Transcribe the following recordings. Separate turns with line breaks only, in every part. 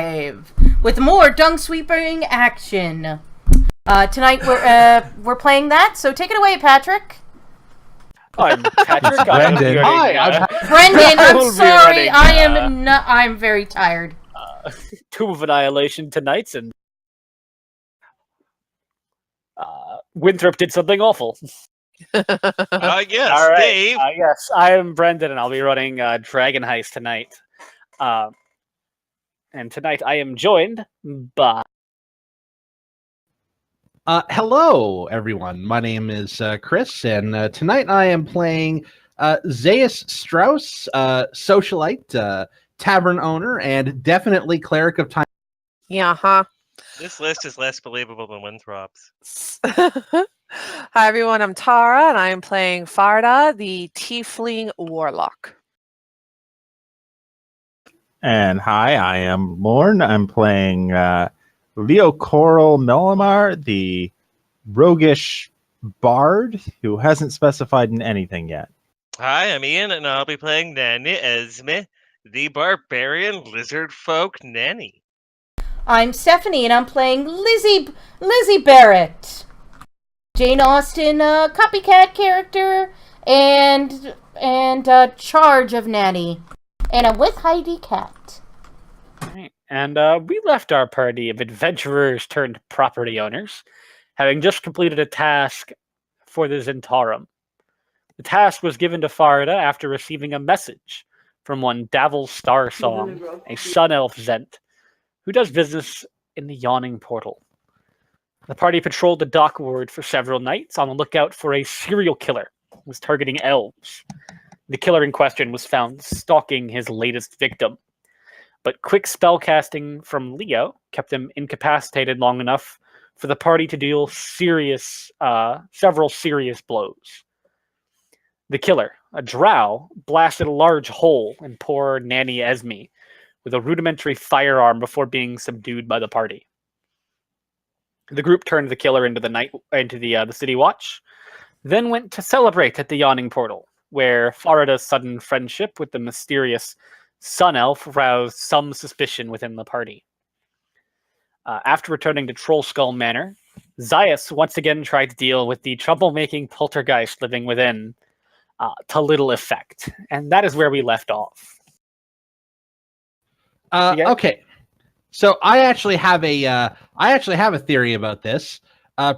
live with more dung sweeping action. Tonight we're playing that, so take it away, Patrick.
I'm Patrick.
Brendan.
Brendan, I'm
will be
sorry.
running,
I'm very tired.
Tomb of Annihilation tonight, and Winthrop did something awful.
Yes,
All right.
Dave.
Yes, I am Brendan, and I'll be running Dragon Heist tonight. And tonight I am joined by...
Hello, everyone. My name is Chris, and tonight I am playing Zaius Strauss, socialite, tavern owner, and definitely cleric of time.
Yeah, huh?
This list is less believable than Winthrop's.
Hi, everyone. I'm Tara, and I am playing Farda, the Tiefling Warlock.
And hi, I am Lorne. I'm playing Leo Coral Melamar, the roguish bard who hasn't specified in anything yet.
Hi, I'm Ian, and I'll be playing Nanny Esme, the barbarian lizard folk nanny.
I'm Stephanie, and I'm playing Lizzie Barrett, Jane Austen, copycat character, and charge of nanny, and I'm with Heidi Cat.
Right. And we left our party of adventurers turned property owners, having just completed a task for the Zentarum. The task was given to Farda after receiving a message from one Davil Starsong, a sun elf Zent, who does business in the Yawning Portal. The party patrolled the dockward for several nights on the lookout for a serial killer who was targeting elves. The killer in question was found stalking his latest victim, but quick spellcasting from Leo kept him incapacitated long enough for the party to deal several serious blows. The killer, a drow, blasted a large hole in poor Nanny Esme with a rudimentary firearm before being subdued by the party. The group turned the killer into the City Watch, then went to celebrate at the Yawning Portal, where Farada's sudden friendship with the mysterious Sun Elf roused some suspicion within the party. After returning to Trollskull Manor, Zaius once again tried to deal with the troublemaking poltergeist living within, to little effect, and that is where we left off.
Okay, so I actually have a theory about this.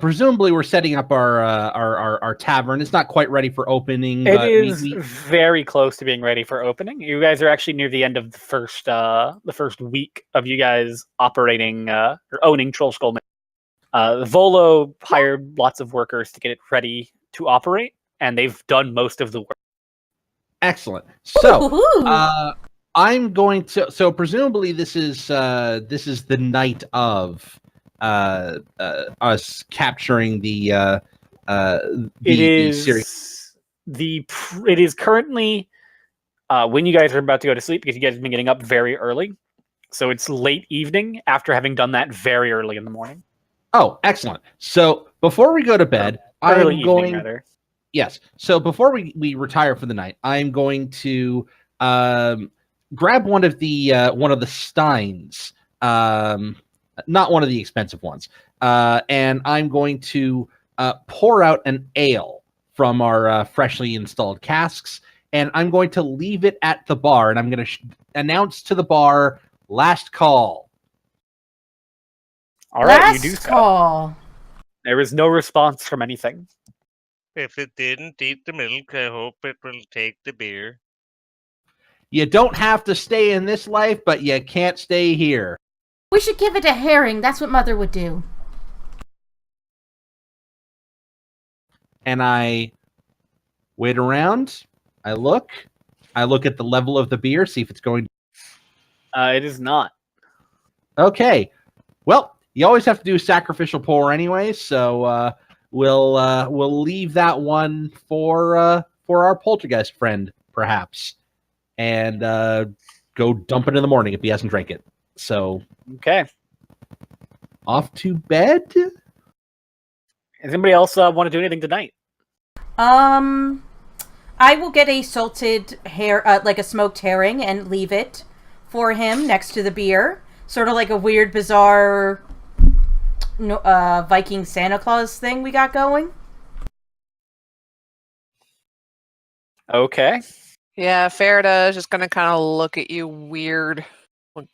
Presumably, we're setting up our tavern. It's not quite ready for opening.
It
but
is very close to being ready for opening. You guys are actually near the end of the first week of you guys operating or owning Trollskull Manor. Volo hired lots of workers to get it ready to operate, and they've done most of the work.
Excellent. So, I'm going to. So presumably, this is the night of us capturing the series.
It is currently when you guys are about to go to sleep because you guys have been getting up very early, so it's late evening after having done that very early in the morning.
Oh, excellent! So before we go to bed, I'm going. Rather. Yes. So before we retire for the night, I'm going to grab one of the steins, not one of the expensive ones, and I'm going to pour out an ale from our freshly installed casks, and I'm going to leave it at the bar, and I'm going to announce to the bar, "Last call."
All right,
Last
you do so.
Call.
There is no response from anything.
If it didn't eat the milk, I hope it will take the beer.
You don't have to stay in this life, but you can't stay here.
We should give it a herring. That's what Mother would do.
And I wait around. I look at the level of the beer, see if it's going.
It is not.
Okay. Well, you always have to do a sacrificial pour anyway, so we'll leave that one for our poltergeist friend, perhaps, and go dump it in the morning if he hasn't drank it. So
okay,
off to bed.
Does anybody else want to do anything tonight?
I will get a salted like a smoked herring, and leave it for him next to the beer, Sort of like a weird, bizarre Viking Santa Claus thing we got going.
Okay.
Yeah, Farida is just gonna kind of look at you weird.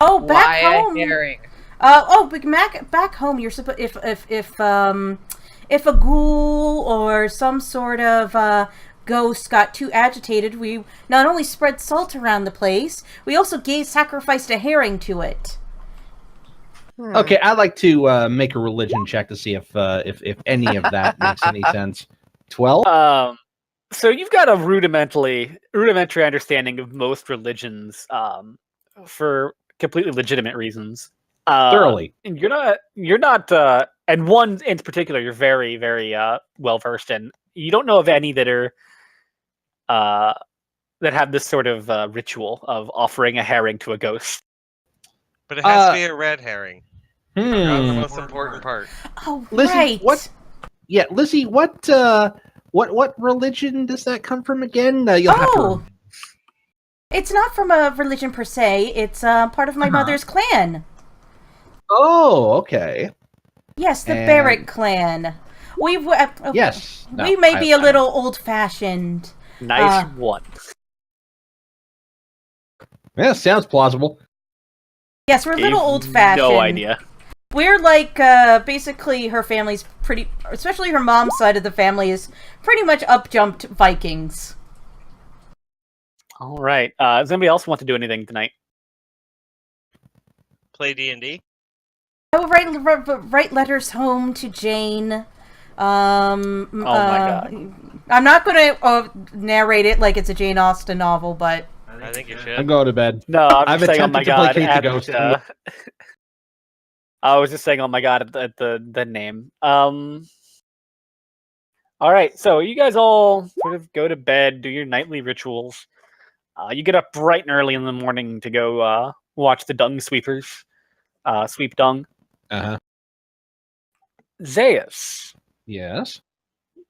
Oh, back
Why a
home.
herring?
Back home, you're supposed if a ghoul or some sort of ghost got too agitated, we not only spread salt around the place, we also sacrificed a herring to it.
Okay, I'd like to make a religion check to see if any of that makes any sense. 12.
So you've got a rudimentary understanding of most religions, for completely legitimate reasons.
Thoroughly.
And you're not, and one in particular, you're very, very well versed in. You don't know of any that are, that have this sort of ritual of offering a herring to a ghost.
But it has to be a red herring.
Hmm.
Forgot the most important part.
Oh,
Lizzie,
right.
what? Yeah, Lizzie, what religion does that come from again? You'll have to.
It's not from a religion per se. It's part of my mother's clan.
Oh, okay.
Yes, the Barrett clan.
Yes. No,
we may be a little old-fashioned.
Nice one.
Yeah, sounds plausible.
Yes, we're a little old-fashioned.
No idea.
We're like, basically her family's pretty, especially her mom's side of the family is pretty much up-jumped Vikings.
All right. Does anybody else want to do anything tonight?
Play D&D?
I will write letters home to Jane.
Oh my god.
I'm not going to narrate it like it's a Jane Austen novel, but...
I think you should.
I'm going to bed.
No,
I've
just saying, oh my
attempted to
god.
placate the ghost.
I was just saying, oh my god, at the name. All right, so you guys all sort of go to bed, do your nightly rituals. You get up bright and early in the morning to go watch the dung sweepers sweep dung.
Uh-huh.
Zaius,
Yes.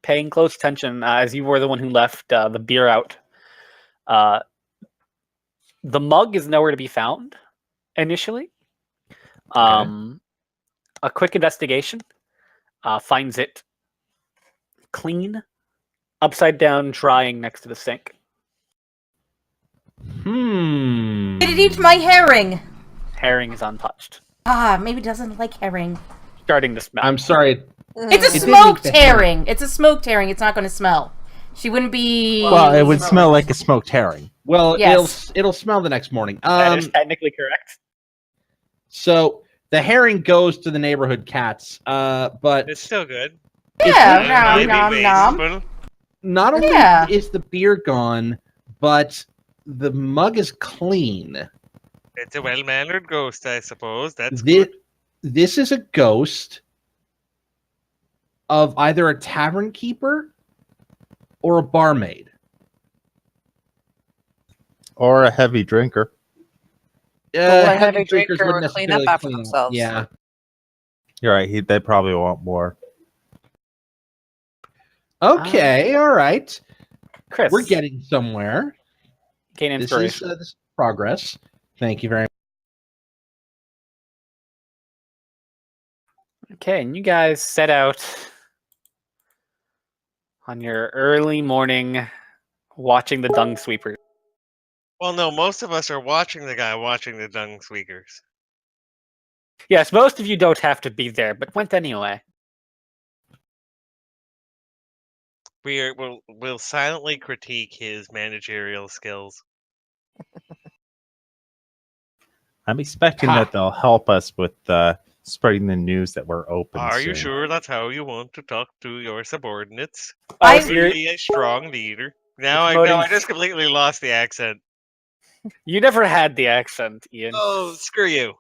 paying close attention as you were the one who left the beer out. The mug is nowhere to be found initially. A quick investigation finds it clean, upside down, drying next to the sink.
Hmm.
Did it eat my herring?
Herring is untouched.
Maybe it doesn't like herring.
Starting to smell.
I'm sorry.
It's a
It
smoked
didn't eat the
herring. It's a smoked herring. It's not going to smell. She wouldn't be...
Well, it would smell like a smoked herring.
Well,
Yes.
it'll smell the next morning.
That is technically correct.
So the herring goes to the neighborhood cats, but
It's still good.
Yeah,
Maybe
nom, nom.
wasteful.
not only
Yeah.
is the beer gone, but the mug is clean.
It's a well-mannered ghost, I suppose. That's
This,
good.
this is a ghost of either a tavern keeper or a barmaid.
Or a heavy drinker.
a heavy
drinkers
drinker
wouldn't
would clean up
necessarily
after
clean up.
themselves.
Yeah.
You're right. They probably want more.
Okay. All right.
Chris,
We're getting somewhere.
gain
This is
inspiration.
this is progress. Thank you very much.
Okay, and you guys set out on your early morning watching the dung sweepers.
Well, no, most of us are watching the guy watching the dung sweepers.
Yes, most of you don't have to be there, but went anyway.
We'll silently critique his managerial skills.
I'm expecting that they'll help us with spreading the news that we're open.
Are you
soon.
sure that's how you want to talk to your subordinates?
I-
so you're-
Be a strong leader. Now
promoting-
I just completely lost the accent.
you never had the accent, Ian.
Oh, screw you.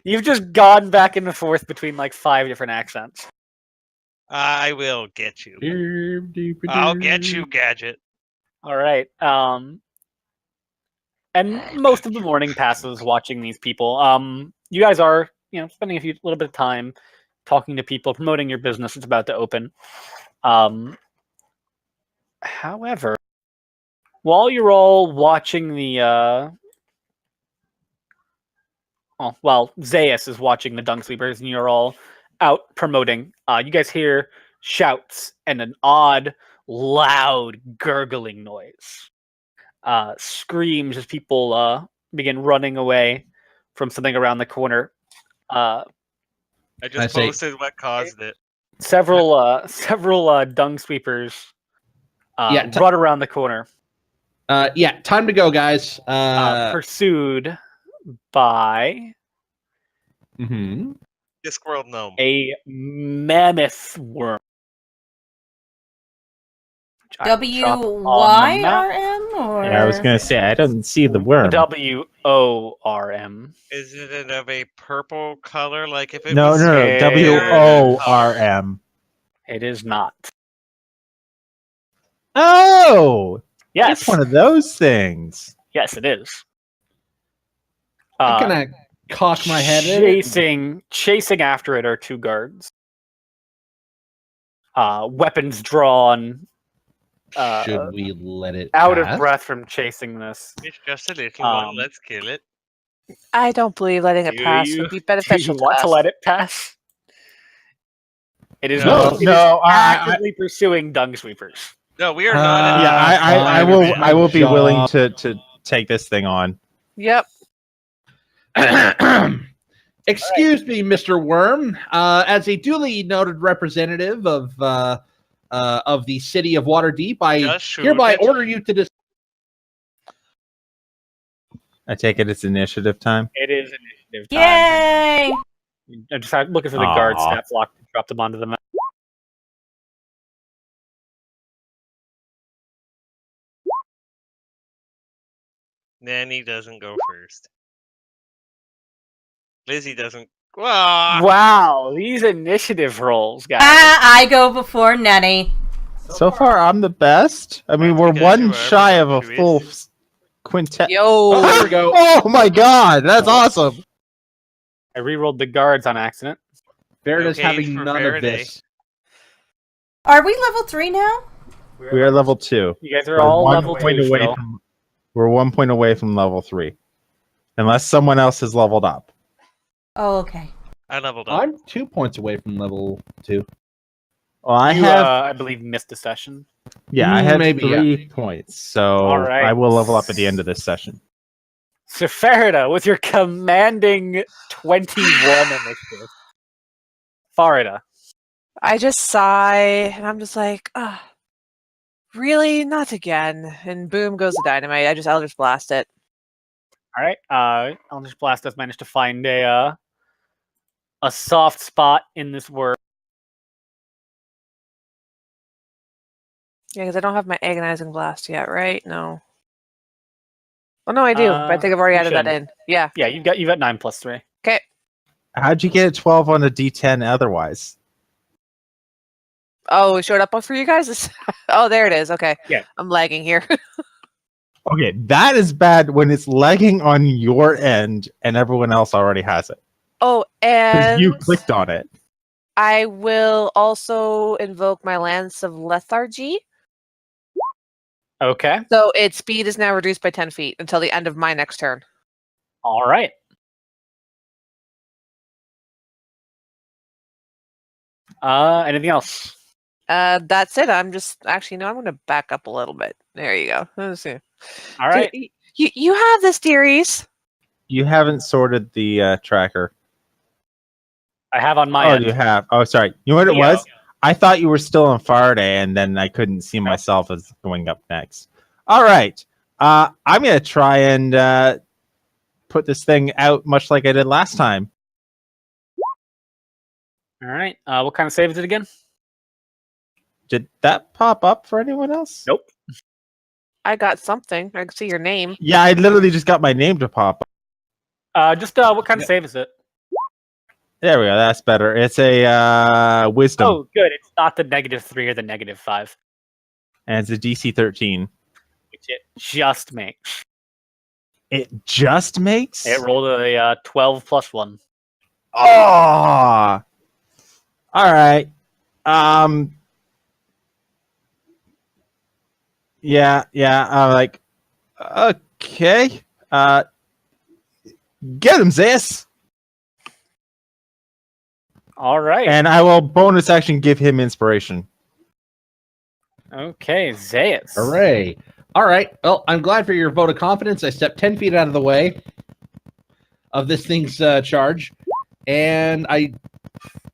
You've just gone back and forth between like 5 different accents.
I will get you. I'll get you, Gadget.
All right. And most of the morning passes watching these people. You guys are, spending a little bit of time talking to people, promoting your business. It's about to open. However, while you're all watching the Well, Zaius is watching the dung sweepers, and you're all out promoting. You guys hear shouts and an odd, loud, gurgling noise. Screams as people begin running away from something around the corner.
I just posted what caused it.
Several dung sweepers run around the corner.
Time to go, guys.
Pursued by
Discworld gnome.
a mammoth worm.
WYRM or?
Yeah, I was gonna say I don't see the worm.
WORM.
Is it of a purple color? Like if it
No,
was
WORM.
It is not.
Oh,
Yes,
it's one of those things.
yes, it is.
I'm gonna cock my head
chasing after it are two guards. Weapons drawn.
Should we let it
out
pass?
of breath from chasing this?
It's just a little one. Let's kill it.
I don't believe letting it pass would be beneficial
Do you want
to
to
us.
let it pass? It is
No.
actively pursuing dung sweepers.
No, we are not.
Yeah, I will be willing to take this thing on.
Yep.
Excuse me, Mr. Worm. As a duly noted representative of the city of Waterdeep, I
Just shoot
hereby
it.
order you to
I take it it's initiative time.
It is initiative time.
Yay!
I'm just looking for the guard stat block to drop them onto the map.
Nanny doesn't go first. Lizzie doesn't. Ah!
Wow, these initiative rolls, guys.
I go before Nettie.
So far, I'm the best. I mean,
That's
we're
because
one
you are
shy of a
presumptuous.
full quintet.
Yo.
There we go.
Oh my god, that's awesome.
I re-rolled the guards on accident.
Veritas
Okay,
having
for
none
Faraday.
of this.
Are we level 3 now?
We are level 2.
You guys are all level 2 still.
We're 1 point away from level 3. Unless someone else has leveled up.
Oh, okay.
I leveled up.
I'm 2 points away from level 2.
Well, I
You,
have
I believe, missed a session.
I have
maybe,
3 points, so
All right.
I will level up at the end of this session.
So Farida, with your commanding 21 initiative. Farida.
I just sigh, and I'm just like, really? Not again. And boom goes the dynamite. I just Eldritch Blast it.
All right. Eldritch Blast does manage to find a soft spot in this worm.
Yeah, because I don't have my Agonizing Blast yet, right? No. Oh, no, I do. But I think I've already
you
added that
should.
in. Yeah.
Yeah, you've got 9+3.
Okay.
How'd you get a 12 on a D10 otherwise?
Oh, it showed up for you guys? Oh, there it is. Okay.
Yeah.
I'm lagging here.
Okay, that is bad when it's lagging on your end and everyone else already has it.
Oh,
Because
and
you clicked on it.
I will also invoke my Lance of Lethargy.
Okay.
So its speed is now reduced by 10 feet until the end of my next turn.
All right. Anything else?
That's it. I'm just actually no. I'm going to back up a little bit. There you go. Let's see.
All right.
You have this, dearies.
You haven't sorted the tracker.
I have on my end.
You have. Oh, sorry. You know what it
Leo.
was? I thought you were still on Faraday, and then I couldn't see myself as going up next. All right. I'm going to try and put this thing out much like I did last time.
All right. What kind of save is it again?
Did that pop up for anyone else?
Nope.
I got something. I can see your name.
Yeah, I literally just got my name to pop up.
Just what kind of save is it?
There we go. That's better. It's a wisdom,
Oh, good. It's not the -3 or the -5,
and it's a DC 13.
which it just makes.
It just makes?
It rolled a 12 + 1.
Oh! All right. Yeah. I'm like, okay. Get him, Zayas.
All right.
And I will bonus action give him inspiration.
Okay, Zayas.
Hooray. All right. Well, I'm glad for your vote of confidence. I stepped 10 feet out of the way of this thing's charge, and I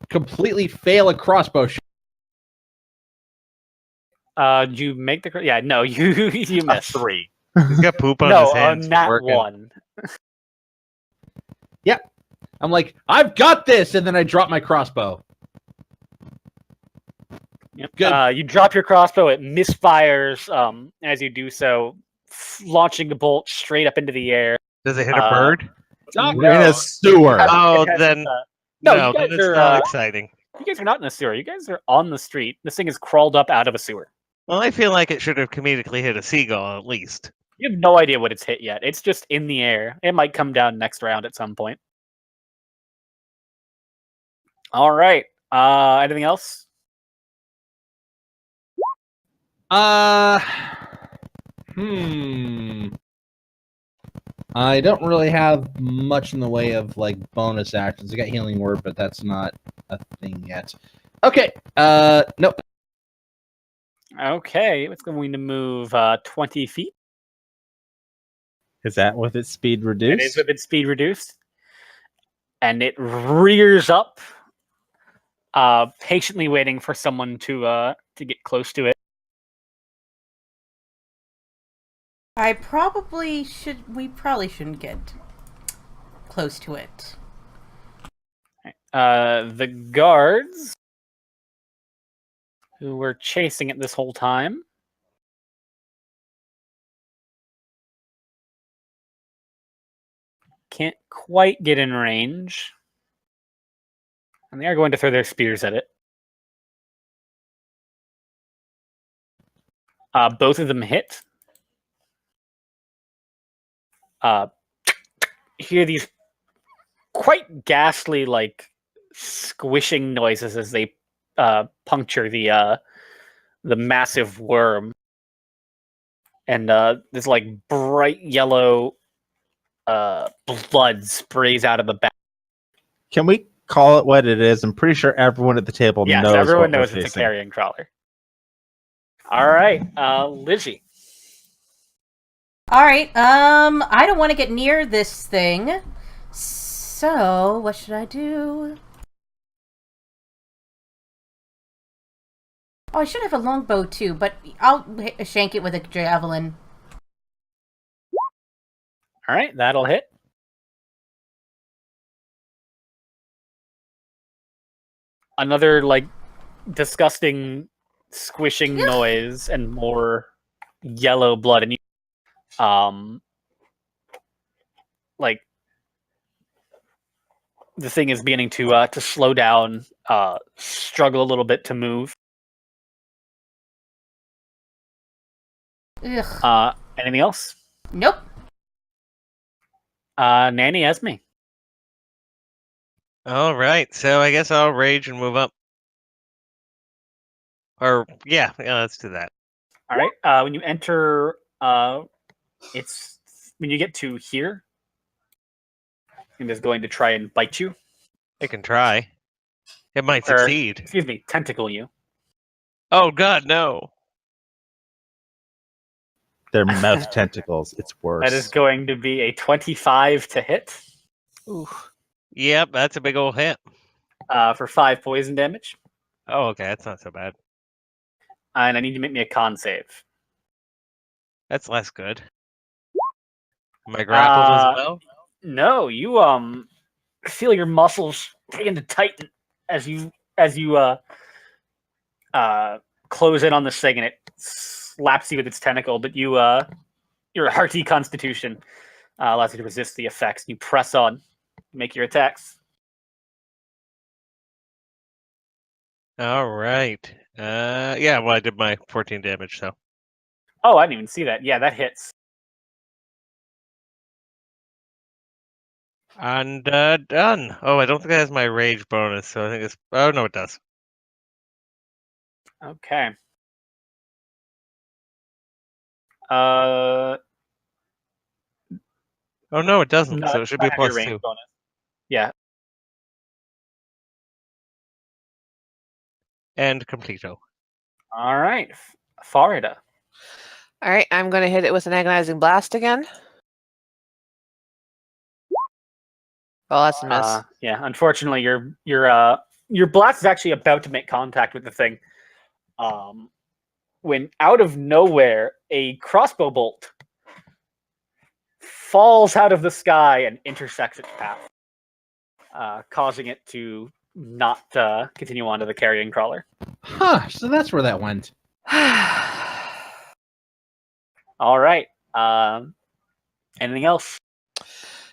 completely fail a crossbow shot.
Did you make the? Yeah, no, you
A
missed.
3.
He's got poop on
No,
his hands.
nat
working.
1.
I'm like, I've got this, and then I drop my crossbow.
Yep.
Good.
You drop your crossbow. It misfires as you do so, launching the bolt straight up into the air.
Does it hit a bird?
We're in a sewer.
Oh,
It has,
then
no,
no,
you guys
then it's
are
not exciting.
you guys are not in the sewer. You guys are on the street. This thing has crawled up out of a sewer.
Well, I feel like it should have comedically hit a seagull at least.
You have no idea what it's hit yet. It's just in the air. It might come down next round at some point. All right. Anything else?
I don't really have much in the way of like bonus actions. I got healing word, but that's not a thing yet. Okay. Nope.
Okay, it's going to move 20 feet.
Is that with its speed reduced?
It is with its speed reduced. And it rears up, patiently waiting for someone to get close to it.
We probably shouldn't get close to it.
The guards who were chasing it this whole time can't quite get in range. And they are going to throw their spears at it. Both of them hit. Hear these quite ghastly, like, squishing noises as they puncture the massive worm. And this, like, bright yellow blood sprays out of the back.
Can we call it what it is? I'm pretty sure everyone at the table
Yes,
knows.
everyone
what
knows
we're
it's a
facing.
carrion crawler. All right, Lizzie.
All right. I don't want to get near this thing. So, what should I do? Oh, I should have a longbow too, but I'll shank it with a javelin.
All right, that'll hit. Another, like, disgusting squishing noise and more yellow blood. And you, like, the thing is beginning to slow down, struggle a little bit to move.
Ugh.
Anything else?
Nope.
Nanny Esme.
All right, so I guess I'll rage and move up. Or yeah, let's do that.
All right. When you enter, it's when you get to here, it is going to try and bite you.
It can try. It might
Or,
succeed.
excuse me, tentacle you.
Oh God, no!
Their mouth tentacles. It's worse.
That is going to be a 25 to hit.
Ooh.
Yep, that's a big old hit.
For 5 poison damage.
Oh, okay, that's not so bad.
And I need you to make me a con save.
That's less good. Am I grappled as well?
No, you feel your muscles begin to tighten as you close in on this thing, and it slaps you with its tentacle. But you your hearty constitution allows you to resist the effects. You press on, make your attacks.
All right. Yeah. Well, I did my 14 damage, so.
Oh, I didn't even see that. Yeah, that hits.
And done. Oh, I don't think it has my rage bonus, so I think it's. Oh no, it does.
Okay. Uh,
Oh no, it doesn't.
no,
So it should be
have your
plus
range
2.
bonus. Yeah.
And completo.
All right, Farida.
All right, I'm going to hit it with an agonizing blast again. Oh, that's a miss.
Yeah, unfortunately, your blast is actually about to make contact with the thing. When out of nowhere, a crossbow bolt falls out of the sky and intersects its path, causing it to not continue on to the carrying crawler.
Huh, so that's where that went.
All right. Anything else?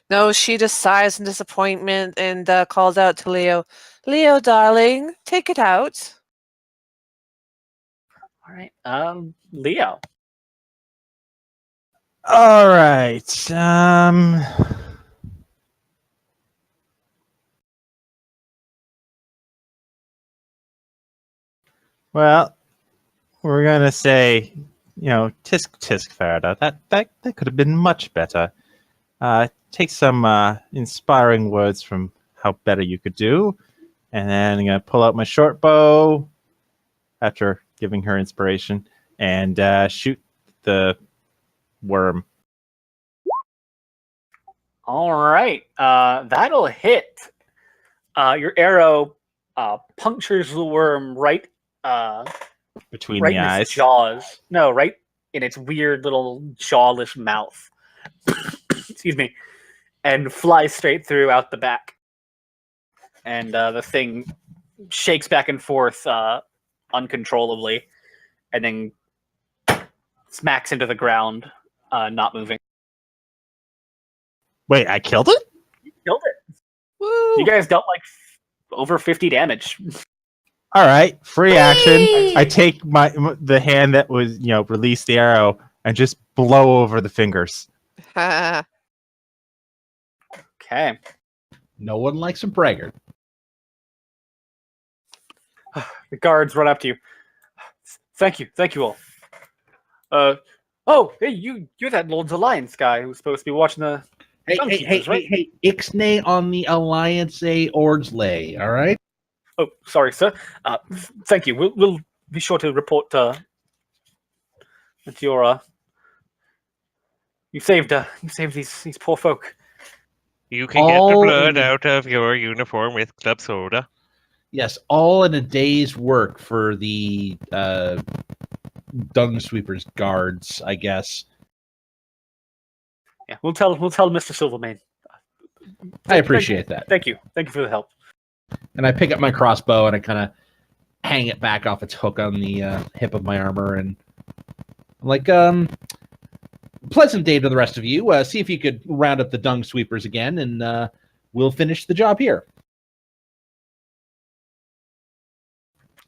No, she just sighs in disappointment and calls out to Leo. Leo, darling, take it out.
All right. Leo.
All right. Well, we're gonna say, tisk tisk, Farida. That could have been much better. Take some inspiring words from how better you could do, and then I'm gonna pull out my short bow after giving her inspiration and shoot the worm.
All right. That'll hit. Your arrow punctures the worm right
Between
right
the
in
eyes.
its jaws. No, right in its weird little jawless mouth. Excuse me. And flies straight through out the back. And the thing shakes back and forth uncontrollably, and then smacks into the ground, not moving.
Wait, I killed it?
You killed it.
Woo!
You guys dealt like over 50 damage.
All right, free action. I take the hand that was, released the arrow and just blow over the fingers.
Okay.
No one likes a braggart.
The guards run up to you. Thank you all. Oh, hey, you're that Lord's Alliance guy who's supposed to be watching the.
Hey, Ixnay on the Alliance A Ordsley, all right?
Oh, sorry, sir. Thank you. We'll be sure to report that you're you saved these poor folk.
You can get the blood out of your uniform with club soda.
Yes, all in a day's work for the dung sweepers guards, I guess.
Yeah, we'll tell Mr. Silvermane.
I appreciate that.
Thank you for the help.
And I pick up my crossbow and I kind of hang it back off its hook on the hip of my armor, and I'm like, pleasant day to the rest of you. See if you could round up the dung sweepers again, and we'll finish the job here.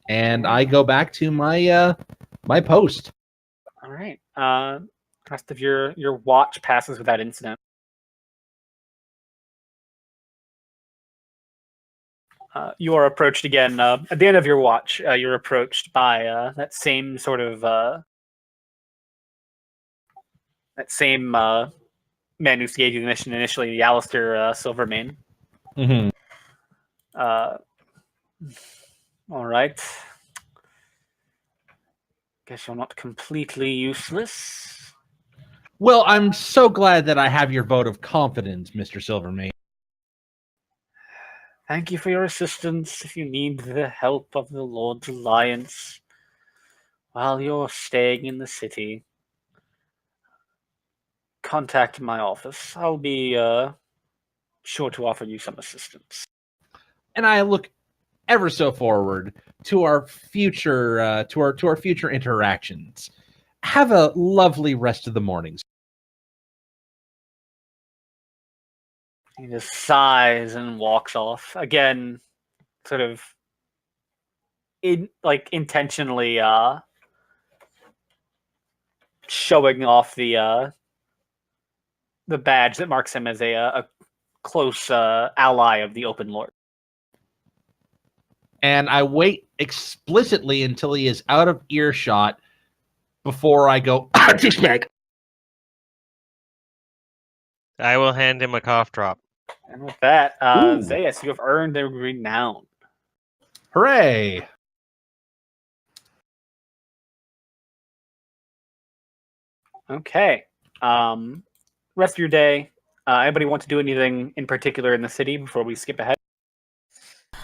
And I go back to my my post.
All right. Rest of your watch passes without incident. You are approached again. At the end of your watch, you're approached by that same sort of that same man who gave you the mission initially, the Alistair Silvermane.
Mm-hmm.
All right. Guess you're not completely useless.
Well, I'm so glad that I have your vote of confidence, Mr. Silvermane.
Thank you for your assistance. If you need the help of the Lord's Alliance while you're staying in the city, contact my office. I'll be sure to offer you some assistance.
And I look ever so forward to our future to our future interactions. Have a lovely rest of the mornings.
He just sighs and walks off again, sort of intentionally showing off the badge that marks him as a close ally of the Open Lord.
And I wait explicitly until he is out of earshot before I go, smack.
I will hand him a cough drop.
And with that, Zayas, you have earned a renown.
Hooray!
Okay. Rest of your day. Anybody want to do anything in particular in the city before we skip ahead?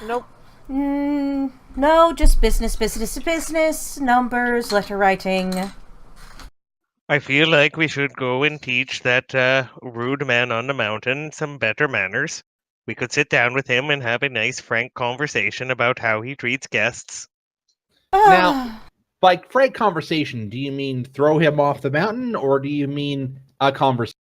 Nope.
No, just business, numbers, letter writing.
I feel like we should go and teach that rude man on the mountain some better manners. We could sit down with him and have a nice, frank conversation about how he treats guests.
Now, by frank conversation, do you mean throw him off the mountain, or do you mean a conversation?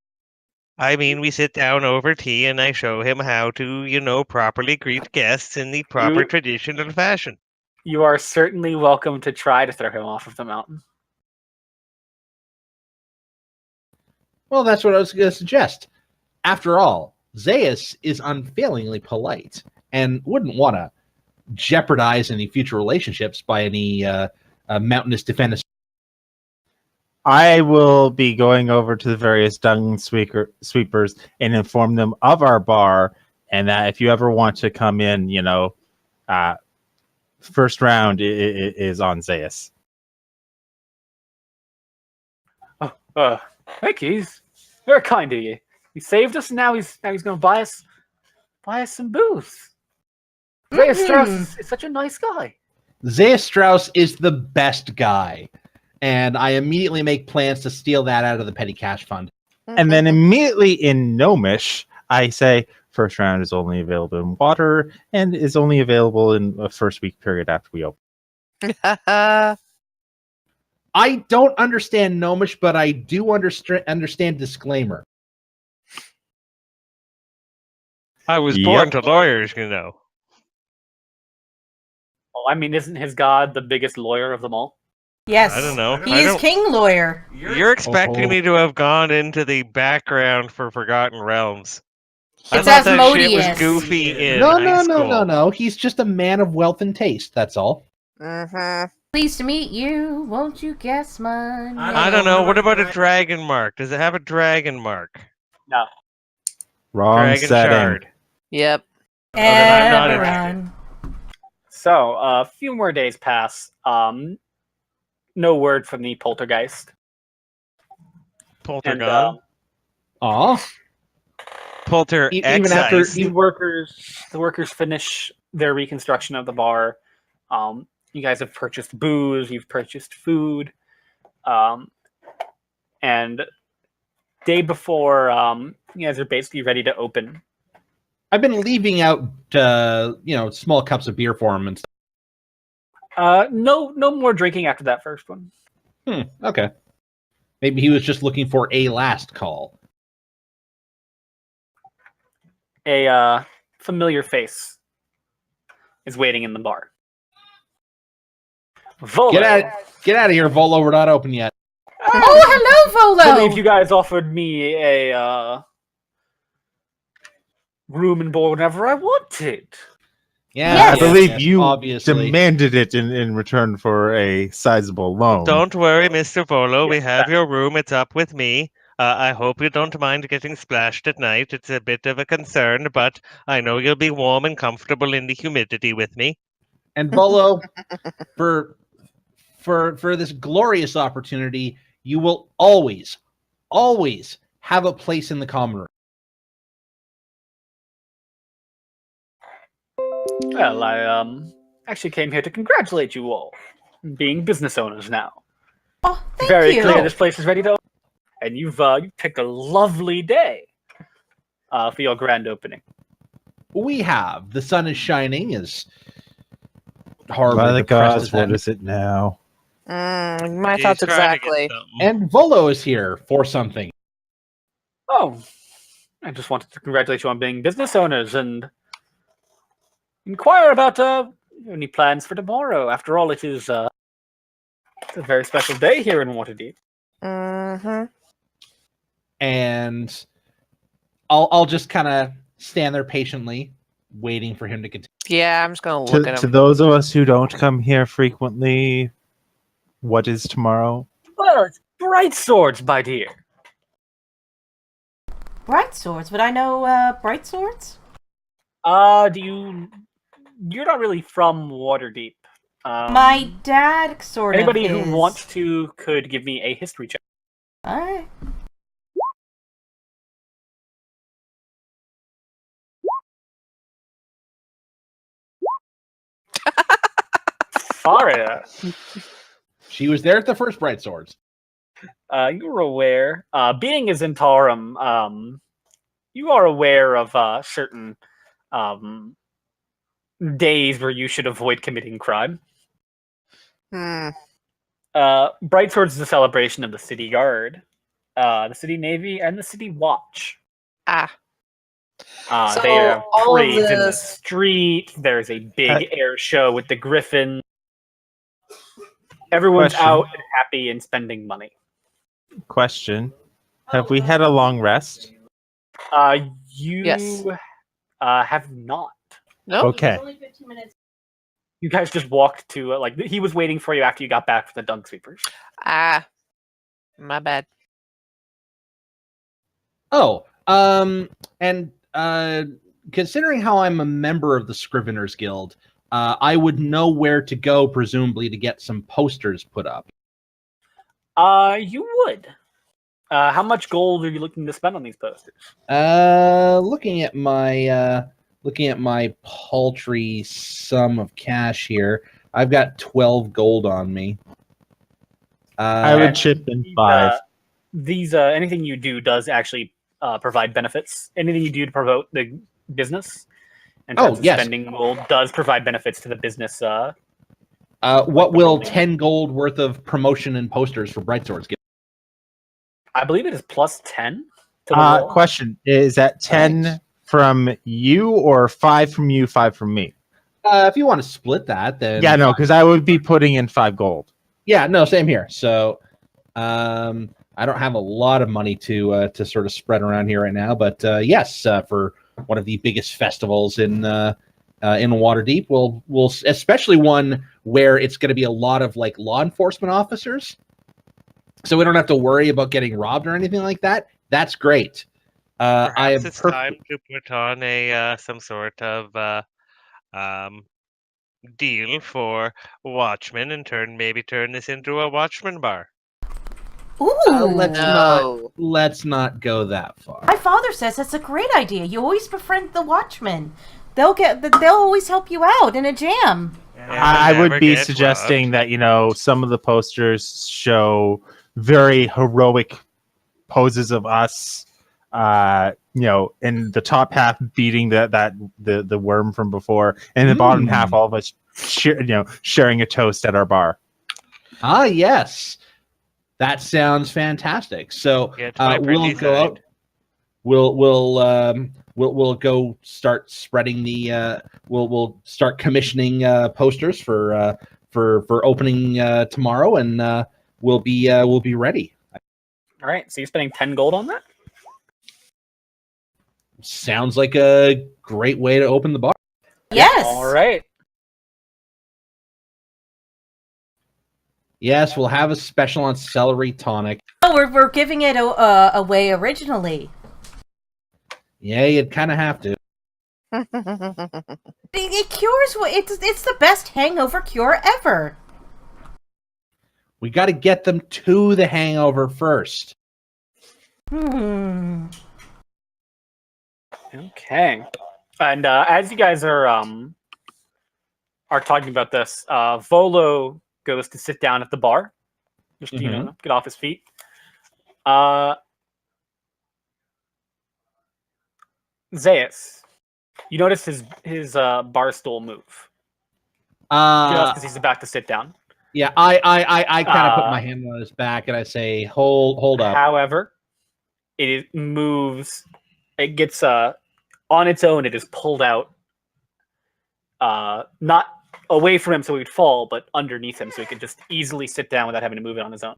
I mean, we sit down over tea and I show him how to, properly greet guests in the proper traditional fashion.
You are certainly welcome to try to throw him off of the mountain.
Well, that's what I was going to suggest. After all, Zeus is unfailingly polite and wouldn't want to jeopardize any future relationships by any mountainous defenders.
I will be going over to the various dung sweepers and inform them of our bar, and that if you ever want to come in, first round is on Zeus.
Thank you. He's very kind of you. He saved us, and now he's going to buy us some booze. Zeus Strauss is such a nice guy.
Zeus Strauss is the best guy, and I immediately make plans to steal that out of the petty cash fund.
And then immediately in Gnomish, I say first round is only available in water and is only available in the first week period after we open.
I don't understand Gnomish, but I do understand disclaimer.
I was born to lawyers,
Well, I mean, isn't his god the biggest lawyer of them all?
Yes.
I don't know.
He is king lawyer.
You're expecting me to have gone into the background for Forgotten Realms. I
It's
thought that shit
Asmodeus.
was goofy in
No.
high school.
He's just a man of wealth and taste. That's all.
Pleased to meet you. Won't you guess my name?
I don't know. What about a dragon mark? Does it have a dragon mark?
No.
Wrong
Dragon
setting.
shard.
Yep.
then I'm not
Everyone.
So, a few more days pass. No word from the poltergeist.
Poltergon.
Aw.
Polter
Even after
The workers finish their reconstruction of the bar. You guys have purchased booze. You've purchased food. And day before, you guys are basically ready to open.
I've been leaving out, small cups of beer for him and stuff.
No more drinking after that first one.
Okay. Maybe he was just looking for a last call.
A familiar face is waiting in the bar. Volo.
Get out of here, Volo. We're not open yet.
Oh, hello,
I
Volo.
believe you guys offered me a room and board whenever I wanted.
Yeah,
Yes.
I believe you
obviously
demanded it in return for a sizable loan.
Don't worry, Mr. Volo. We have your room. It's up with me. I hope you don't mind getting splashed at night. It's a bit of a concern, but I know you'll be warm and comfortable in the humidity with me.
And Volo, for this glorious opportunity, you will always have a place in the common room.
Well, I actually came here to congratulate you all on being business owners now.
Oh, thank
Very
you.
clear this place is ready to open. And you've picked a lovely day for your grand opening.
We have. The sun is shining as
By
horribly
the
depressed
gods,
as
what
that.
is it now?
My
He's
thoughts
trying to get
exactly.
something.
And Volo is here for something.
Oh, I just wanted to congratulate you on being business owners and inquire about any plans for tomorrow. After all, it's a very special day here in Waterdeep.
And I'll just kind of stand there patiently, waiting for him to continue.
Yeah, I'm just gonna look at
To
him.
those of us who don't come here frequently, what is tomorrow?
Well, it's bright swords, my dear.
Bright swords. Would I know bright swords?
You're not really from Waterdeep.
My dad sort
Anybody
of
who
is.
wants to could give me a history check.
All right.
Faria,
She was there at the first Bright Swords.
you were aware, being as Intarum, you are aware of certain days where you should avoid committing crime. Bright Swords is a celebration of the City Guard, the City Navy, and the City Watch.
So
they have
all of
parades in the
this-
street. There's a big air show with the Griffin. Everyone's out and happy and spending money.
Question: have we had a long rest?
You
Yes.
have not.
Nope.
Okay.
Only 15 minutes.
You guys just walked to like he was waiting for you after you got back from the Dung Sweepers.
My bad.
Oh, and considering how I'm a member of the Scriveners Guild, I would know where to go, presumably, to get some posters put up.
You would. How much gold are you looking to spend on these posters?
Looking at my paltry sum of cash here, I've got 12 gold on me.
I would chip in 5.
These anything you do does actually provide benefits. Anything you do to promote the business and spending gold does provide benefits to the business.
What will 10 gold worth of promotion and posters for Bright Swords give?
I believe it is plus 10 to the wall.
Question: is that 10 from you or 5 from you, 5 from me?
If you want to split that, then
Yeah, no, because I would be putting in 5 gold.
yeah, no, same here. So, I don't have a lot of money to sort of spread around here right now, but yes, for one of the biggest festivals in Waterdeep, we'll especially one where it's going to be a lot of like law enforcement officers, so we don't have to worry about getting robbed or anything like that. That's great.
Perhaps it's time to put on a some sort of deal for watchmen and maybe turn this into a watchman bar.
Ooh.
Let's not go that far.
My father says that's a great idea. You always befriend the watchmen. They'll always help you out in a jam.
I would be suggesting that some of the posters show very heroic poses of us. In the top half beating the worm from before, and the bottom half all of us sharing a toast at our bar.
Ah, yes. That sounds fantastic. So we'll go out. We'll go start spreading the. We'll start commissioning posters for opening tomorrow, and we'll be ready.
All right. So you're spending 10 gold on that?
Sounds like a great way to open the bar.
Yes.
All right.
Yes, we'll have a special on celery tonic.
Oh, we're giving it away originally.
Yeah, you'd kind of have to.
It cures. It's the best hangover cure ever.
We got to get them to the hangover first.
Okay. And as you guys are talking about this, Volo goes to sit down at the bar, just get off his feet. Zaius, you notice his bar stool move just as he's about to sit down.
Yeah, I kind of put my hand on his back and I say, hold up.
However, it moves. It gets on its own. It is pulled out, not away from him so he would fall, but underneath him so he could just easily sit down without having to move it on his own.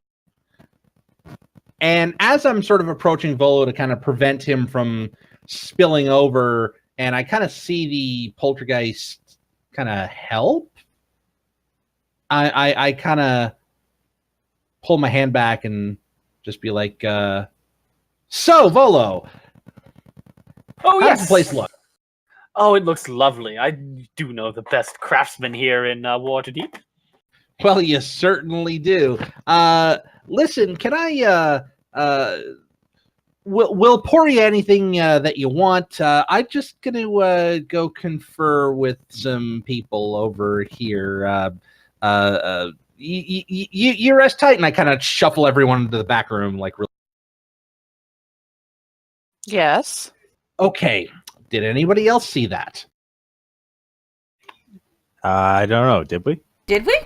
And as I'm sort of approaching Volo to kind of prevent him from spilling over, and I kind of see the poltergeist kind of help, I kind of pull my hand back and just be like, so, Volo,
oh,
how
yes.
does the place look?
Oh, it looks lovely. I do know the best craftsmen here in Waterdeep.
Well, you certainly do. Listen, can I we'll pour you anything that you want. I'm just gonna go confer with some people over here. You rest tight, and I kind of shuffle everyone into the back room, like.
Yes.
Okay. Did anybody else see that?
I don't know. Did we?
Did we?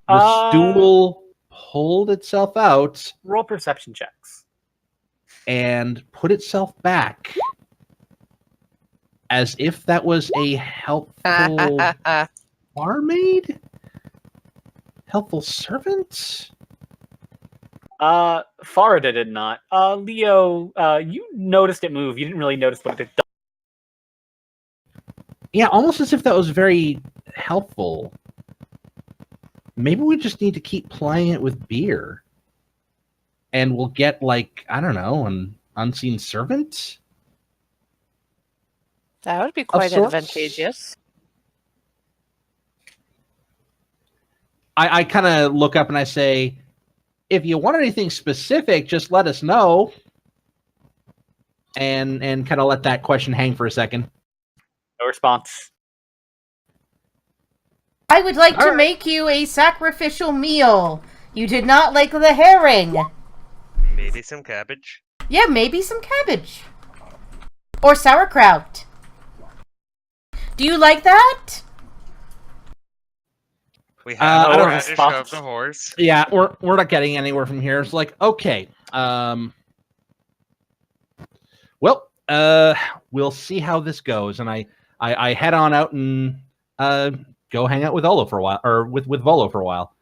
The stool pulled itself out.
Roll perception checks.
And put itself back as if that was a helpful barmaid? Helpful servant?
Farida did not. Leo, you noticed it move. You didn't really notice what it did.
Yeah, almost as if that was very helpful. Maybe we just need to keep playing it with beer. And we'll get, like, I don't know, an unseen servant?
That would be quite advantageous.
I kind of look up and I say, if you want anything specific, just let us know. And kind of let that question hang for a second.
No response.
I would like to make you a sacrificial meal. You did not like the herring.
Maybe some cabbage.
Yeah, maybe some cabbage. Or sauerkraut. Do you like that?
We have
I don't
radish
respond.
of the horse.
Yeah, we're not getting anywhere from here. It's like, okay. Well, we'll see how this goes. And I head on out and go hang out with Olo for a while, or with Volo for a while.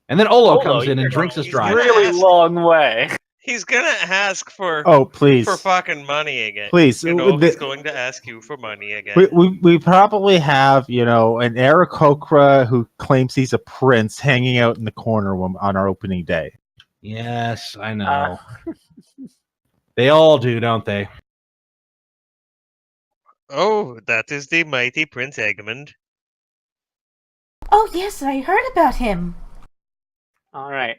And then Olo comes in and drinks us dry.
Really long way.
He's gonna ask for
please,
for fucking money again.
please.
You know, he's going to ask you for money again.
We probably have an Aarakocra who claims he's a prince hanging out in the corner on our opening day.
Yes, I know. They all do, don't they?
Oh, that is the mighty Prince Egmont.
Oh, yes, I heard about him.
All right.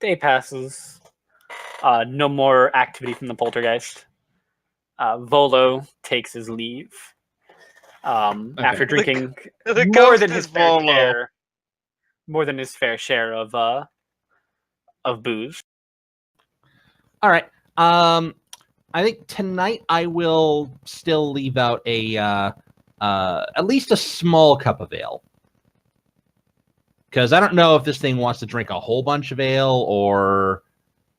Day passes. No more activity from the poltergeist. Volo takes his leave. After drinking more than his fair share. More than his fair share of booze.
All right. I think tonight I will still leave out a at least a small cup of ale. Because I don't know if this thing wants to drink a whole bunch of ale or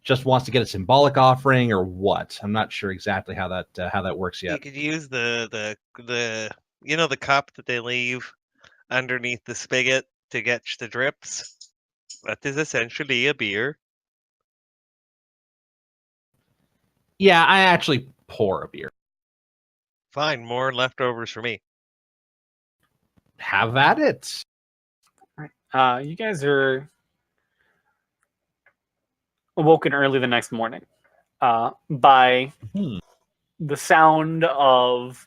just wants to get a symbolic offering or what. I'm not sure exactly how that works yet.
You could use the cup that they leave underneath the spigot to get the drips. That is essentially a beer.
Yeah, I actually pour a beer.
Fine, more leftovers for me.
Have at it.
You guys are awoken early the next morning by the sound of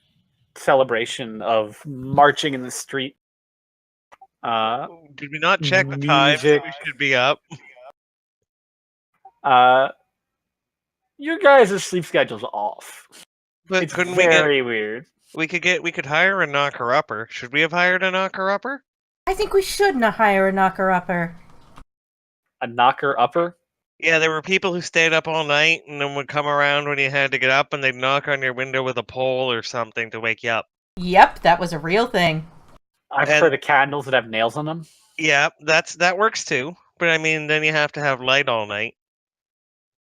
celebration, of marching in the street.
Did we not check the time? We should be up.
Your guys' sleep schedule's off.
But
It's
couldn't
very weird.
We could hire a knocker-upper. Should we have hired a knocker-upper?
I think we should not hire a knocker-upper.
A knocker-upper?
Yeah, there were people who stayed up all night and then would come around when you had to get up and they'd knock on your window with a pole or something to wake you up.
Yep, that was a real thing.
I prefer the candles that have nails on them.
Yeah, that works too. But I mean, then you have to have light all night.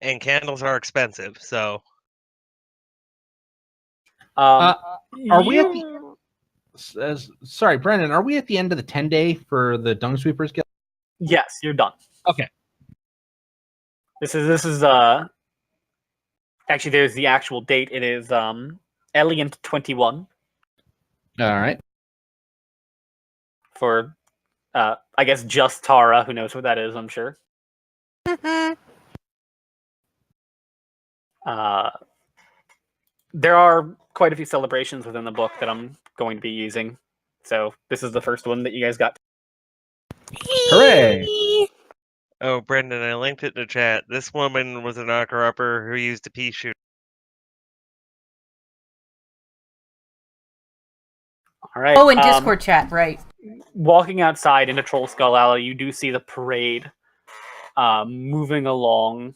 And candles are expensive, so...
Are we at the... sorry, Brendan, are we at the end of the 10-day for the Dung Sweepers Guild?
Yes, you're done.
Okay.
This is actually there's the actual date. It is Eliant 21.
All right.
For I guess just Tara, who knows what that is, I'm sure. There are quite a few celebrations within the book that I'm going to be using. So this is the first one that you guys got.
Hooray!
Oh, Brendan, I linked it in the chat. This woman was a knocker-upper who used a pea shooter.
All right.
Oh, in Discord chat, right.
Walking outside into Troll Skull Alley, you do see the parade moving along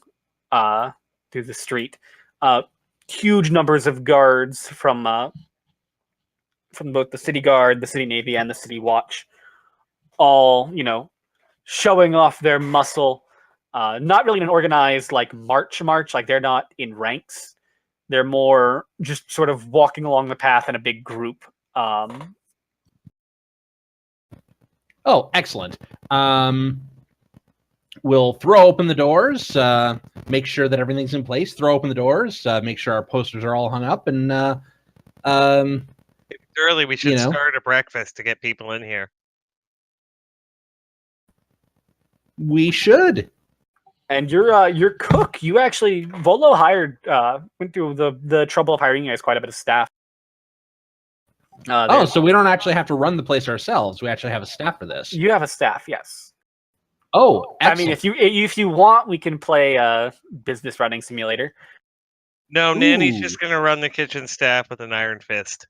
through the street. Huge numbers of guards from both the City Guard, the City Navy, and the City Watch, all, showing off their muscle. Not really an organized march, like they're not in ranks. They're more just sort of walking along the path in a big group.
Oh, excellent. We'll throw open the doors, make sure that everything's in place, throw open the doors, make sure our posters are all hung up, and
If it's early, we should start a breakfast to get people in here.
We should.
And your cook, you actually, Volo went through the trouble of hiring you guys quite a bit of staff.
So we don't actually have to run the place ourselves. We actually have a staff for this.
You have a staff, yes.
Oh, excellent.
I mean, if you want, we can play a business running simulator.
No, Nanny's just going to run the kitchen staff with an iron fist.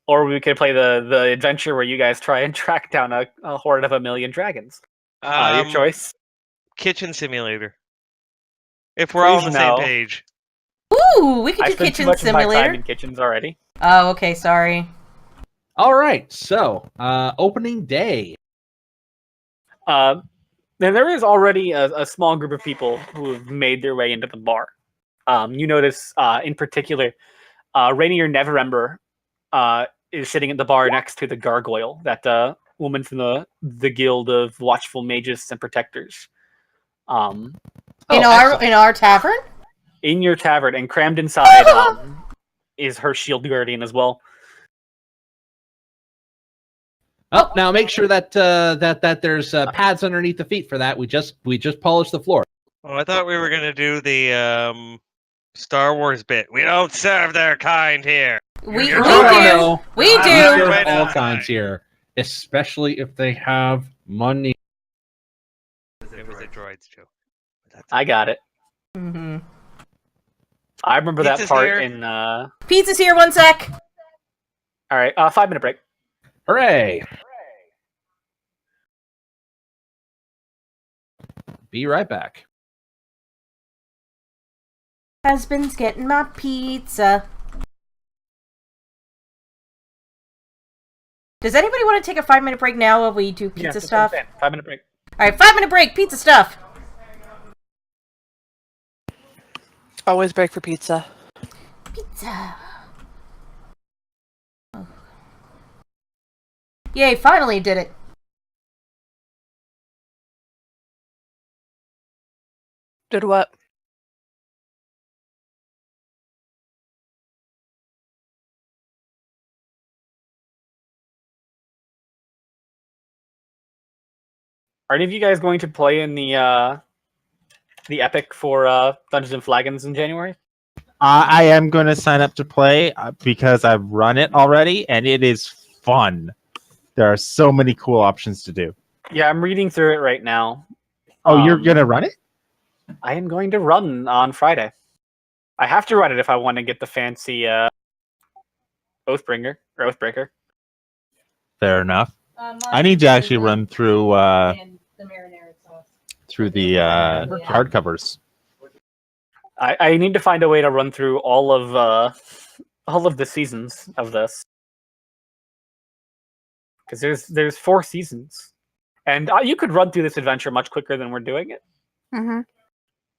Or we could play the adventure where you guys try and track down a horde of 1,000,000 dragons. Your choice.
Kitchen simulator. If we're all on the same page.
Ooh, we could do kitchen
much
simulator.
Of my time in kitchens already.
Oh, okay, sorry.
All right, so opening day.
Then there is already a small group of people who have made their way into the bar. You notice, in particular, Rainier Neverember is sitting at the bar next to the gargoyle, that woman from the Guild of Watchful Mages and Protectors.
In our tavern?
In your tavern, and crammed inside is her shield guardian as well.
Oh, now make sure that there's pads underneath the feet for that. We just polished the floor.
Oh, I thought we were gonna do the Star Wars bit. We don't serve their kind here.
We do.
No.
We
We
do.
serve all kinds here, especially if they have money.
It was a droid's joke.
I got it.
Mm-hmm.
I remember
Pizza's
that part
here.
in.
Pizza's here. 1 sec.
All right, 5-minute break.
Hooray! Be right back.
Husband's getting my pizza. Does anybody want to take a 5-minute break now while we do pizza stuff?
5-minute break.
All right, 5-minute break. Pizza stuff.
Always break for pizza.
Pizza. Oh. Yay! Finally did it.
Did what?
Are any of you guys going to play in the epic for Dungeons and Flagons in January?
I am going to sign up to play because I've run it already, and it is fun. There are so many cool options to do.
Yeah, I'm reading through it right now.
Oh, you're going to run it?
I am going to run on Friday. I have to run it if I want to get the fancy Oathbringer or Oathbreaker.
Fair enough. I need to actually run through the hardcovers.
I need to find a way to run through all of the seasons of this, because there's 4 seasons, and you could run through this adventure much quicker than we're doing it.
Mm-hmm.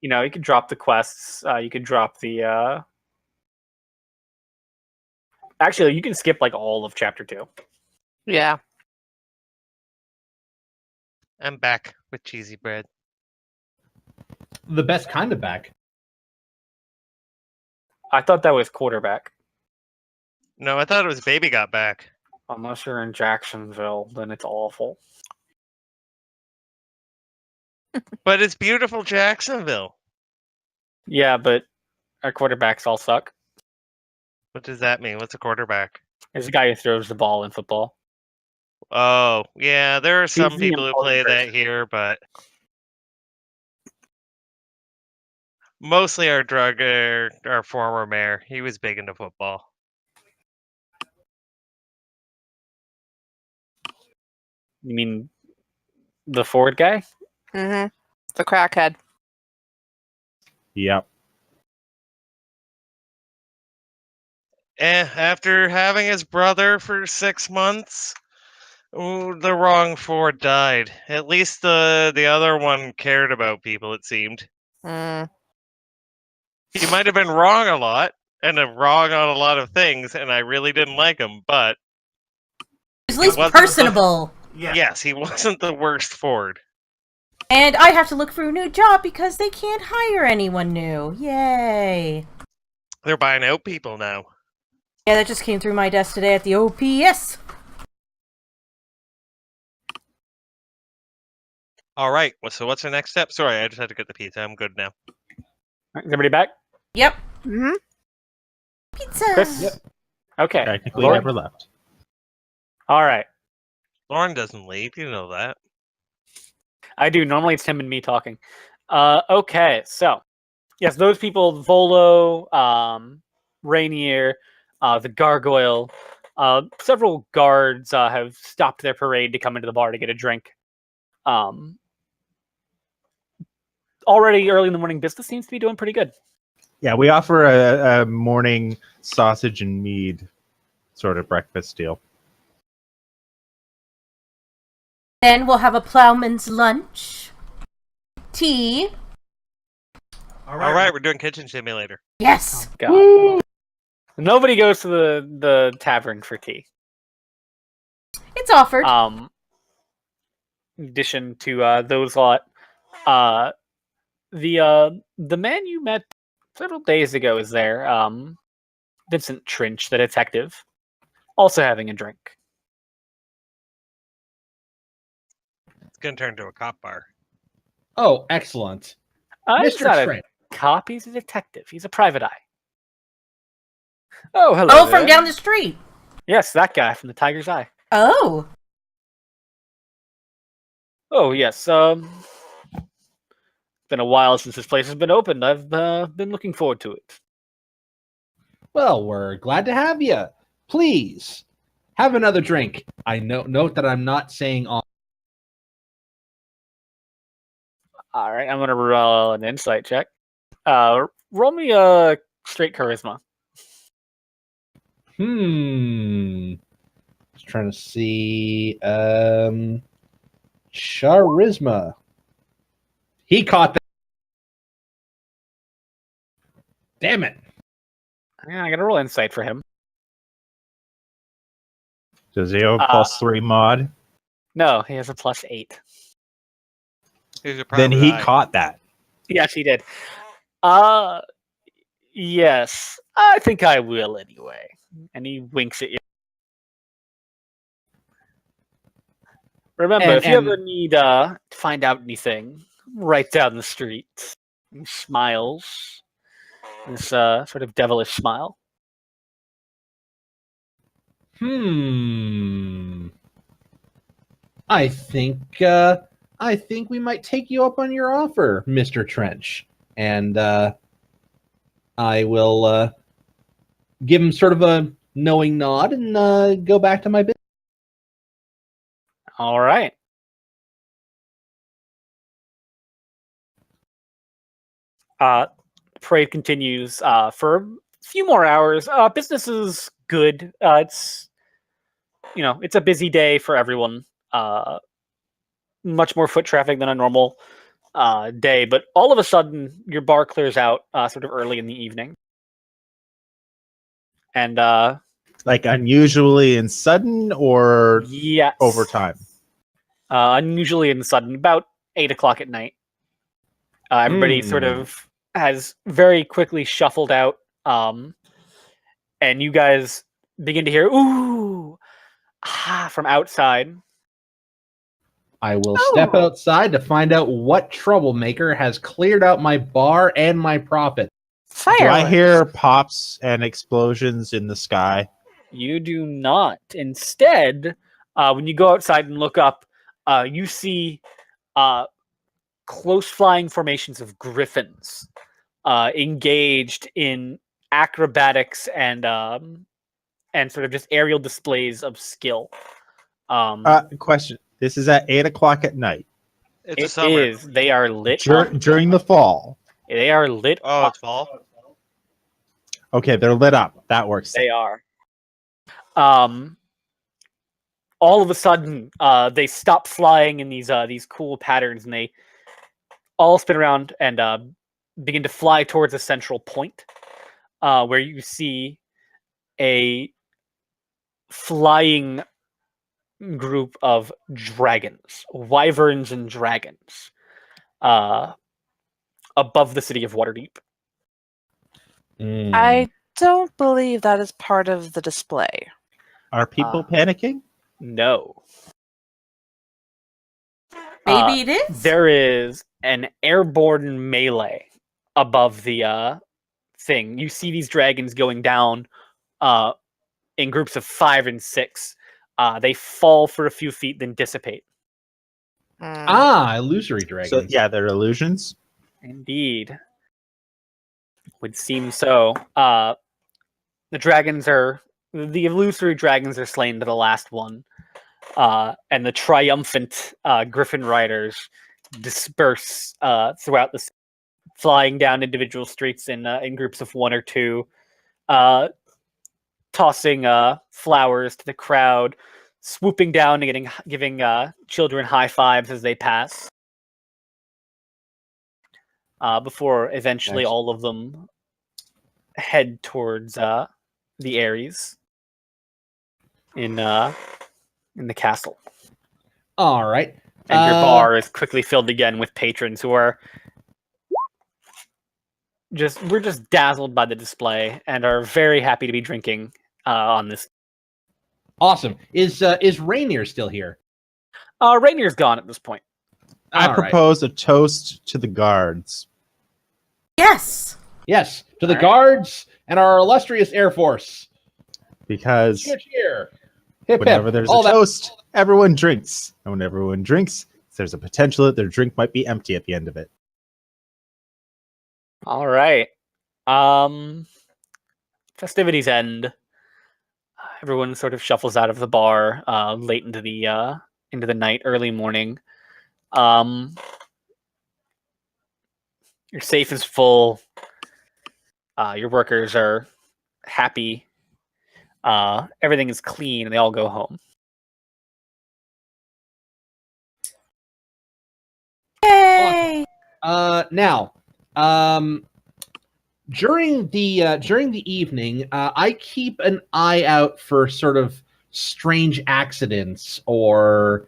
You could drop the quests. You could drop the. Actually, you can skip all of chapter 2.
Yeah.
I'm back with cheesy bread.
The best kind of back.
I thought that was quarterback.
No, I thought it was baby got back.
Unless you're in Jacksonville, then it's awful.
But it's beautiful Jacksonville.
Yeah, but our quarterbacks all suck.
What does that mean? What's a quarterback?
There's a guy who throws the ball in football.
Oh, yeah, there are some
He's the
people who play
important
that
person.
here, but Mostly our former mayor. He was big into football.
You mean the Ford guy?
Mm-hmm. The crackhead.
Yep.
After having his brother for 6 months, the wrong Ford died. At least the other one cared about people, it seemed.
Mm.
He might have been wrong a lot, and wrong on a lot of things, and I really didn't like him, but...
He's at least personable.
Yes, he wasn't the worst Ford.
And I have to look for a new job because they can't hire anyone new. Yay.
They're buying out people now.
Yeah, that just came through my desk today at the OPS.
All right, so what's the next step? Sorry, I just had to get the pizza. I'm good now.
Is everybody back?
Yep.
Mm-hmm.
Pizza.
Chris?
Yep.
Okay.
Technically
Lauren?
never left.
All right.
Lauren doesn't leave, you know that.
I do. Normally it's him and me talking. Okay, so yes, those people, Volo, Rainier, the Gargoyle, several guards have stopped their parade to come into the bar to get a drink. Already early in the morning, business seems to be doing pretty good.
Yeah, we offer a morning sausage and mead sort of breakfast deal.
Then we'll have a plowman's lunch. Tea.
All right, we're doing Kitchen Simulator.
Yes.
God. Nobody goes to the tavern for tea.
It's offered.
In addition to those lot, the man you met several days ago is there. Vincent Trinch, the detective, also having a drink.
It's gonna turn into a cop bar.
Oh, excellent.
He's
Mr.
not a
Trent.
cop. He's a detective. He's a private eye. Oh, hello.
Oh, from
there.
down the street.
Yes, that guy from the Tiger's Eye.
Oh.
Oh, yes. Been a while since this place has been opened. I've been looking forward to it.
Well, we're glad to have you. Please, have another drink. I note that I'm not saying all.
All right, I'm gonna roll an insight check. Roll me a straight charisma.
Just trying to see. Charisma. He caught that. Damn it.
Yeah, I gotta roll insight for him.
Does he have a +3 mod?
No, he has a +8.
Here's a
Then he
private eye.
caught that.
Yes, he did. Yes, I think I will anyway. And he winks at you. Remember, if you ever need to find out anything, right down the street. He smiles. This sort of devilish smile.
I think we might take you up on your offer, Mr. Trench. And I will give him sort of a knowing nod and go back to my business.
All right. Parade continues for a few more hours. Business is good. It's a busy day for everyone. Much more foot traffic than a normal day, but all of a sudden your bar clears out sort of early in the evening. And
like unusually and sudden, or
yes,
over time?
Unusually and sudden, about 8 o'clock at night. Everybody sort of has very quickly shuffled out, and you guys begin to hear "ooh, ah" from outside.
I will step outside to find out what troublemaker has cleared out my bar and my profit.
Fireworks.
Do I hear pops and explosions in the sky?
You do not. Instead, when you go outside and look up, you see close flying formations of griffins engaged in acrobatics and sort of just aerial displays of skill.
Question: this is at 8 o'clock at night.
It's a summer.
They are lit up.
During the fall.
They are lit
Oh,
up.
it's fall.
Okay, they're lit up. That works.
They are. All of a sudden, they stop flying in these cool patterns, and they all spin around and begin to fly towards a central point, where you see a flying group of dragons, wyverns and dragons, above the city of Waterdeep.
I don't believe that is part of the display.
Are people panicking?
No.
Maybe it is.
There is an airborne melee above the thing. You see these dragons going down in groups of 5 and 6. They fall for a few feet, then dissipate.
Illusory dragons.
So, yeah, they're illusions.
Indeed. Would seem so. The illusory dragons are slain to the last one. And the triumphant Griffin riders disperse throughout the city, flying down individual streets in groups of 1 or 2, tossing flowers to the crowd, swooping down and giving children high fives as they pass. Before eventually all of them head towards the Ares in the castle.
All right.
And your bar is quickly filled again with patrons who are we're just dazzled by the display and are very happy to be drinking on this.
Awesome. Is Rainier still here?
Rainier's gone at this point.
I propose a toast to the guards.
Yes.
Yes, to the guards and our illustrious Air Force.
Because
cheer. Hip,
whenever
hip.
there's
All
a toast, everyone drinks. And when everyone drinks, there's a potential that their drink might be empty at the end of it.
All right. Festivities end. Everyone sort of shuffles out of the bar late into the night, early morning. Your safe is full. Your workers are happy. Everything is clean, and they all go home.
Yay!
Now, during the evening, I keep an eye out for sort of strange accidents or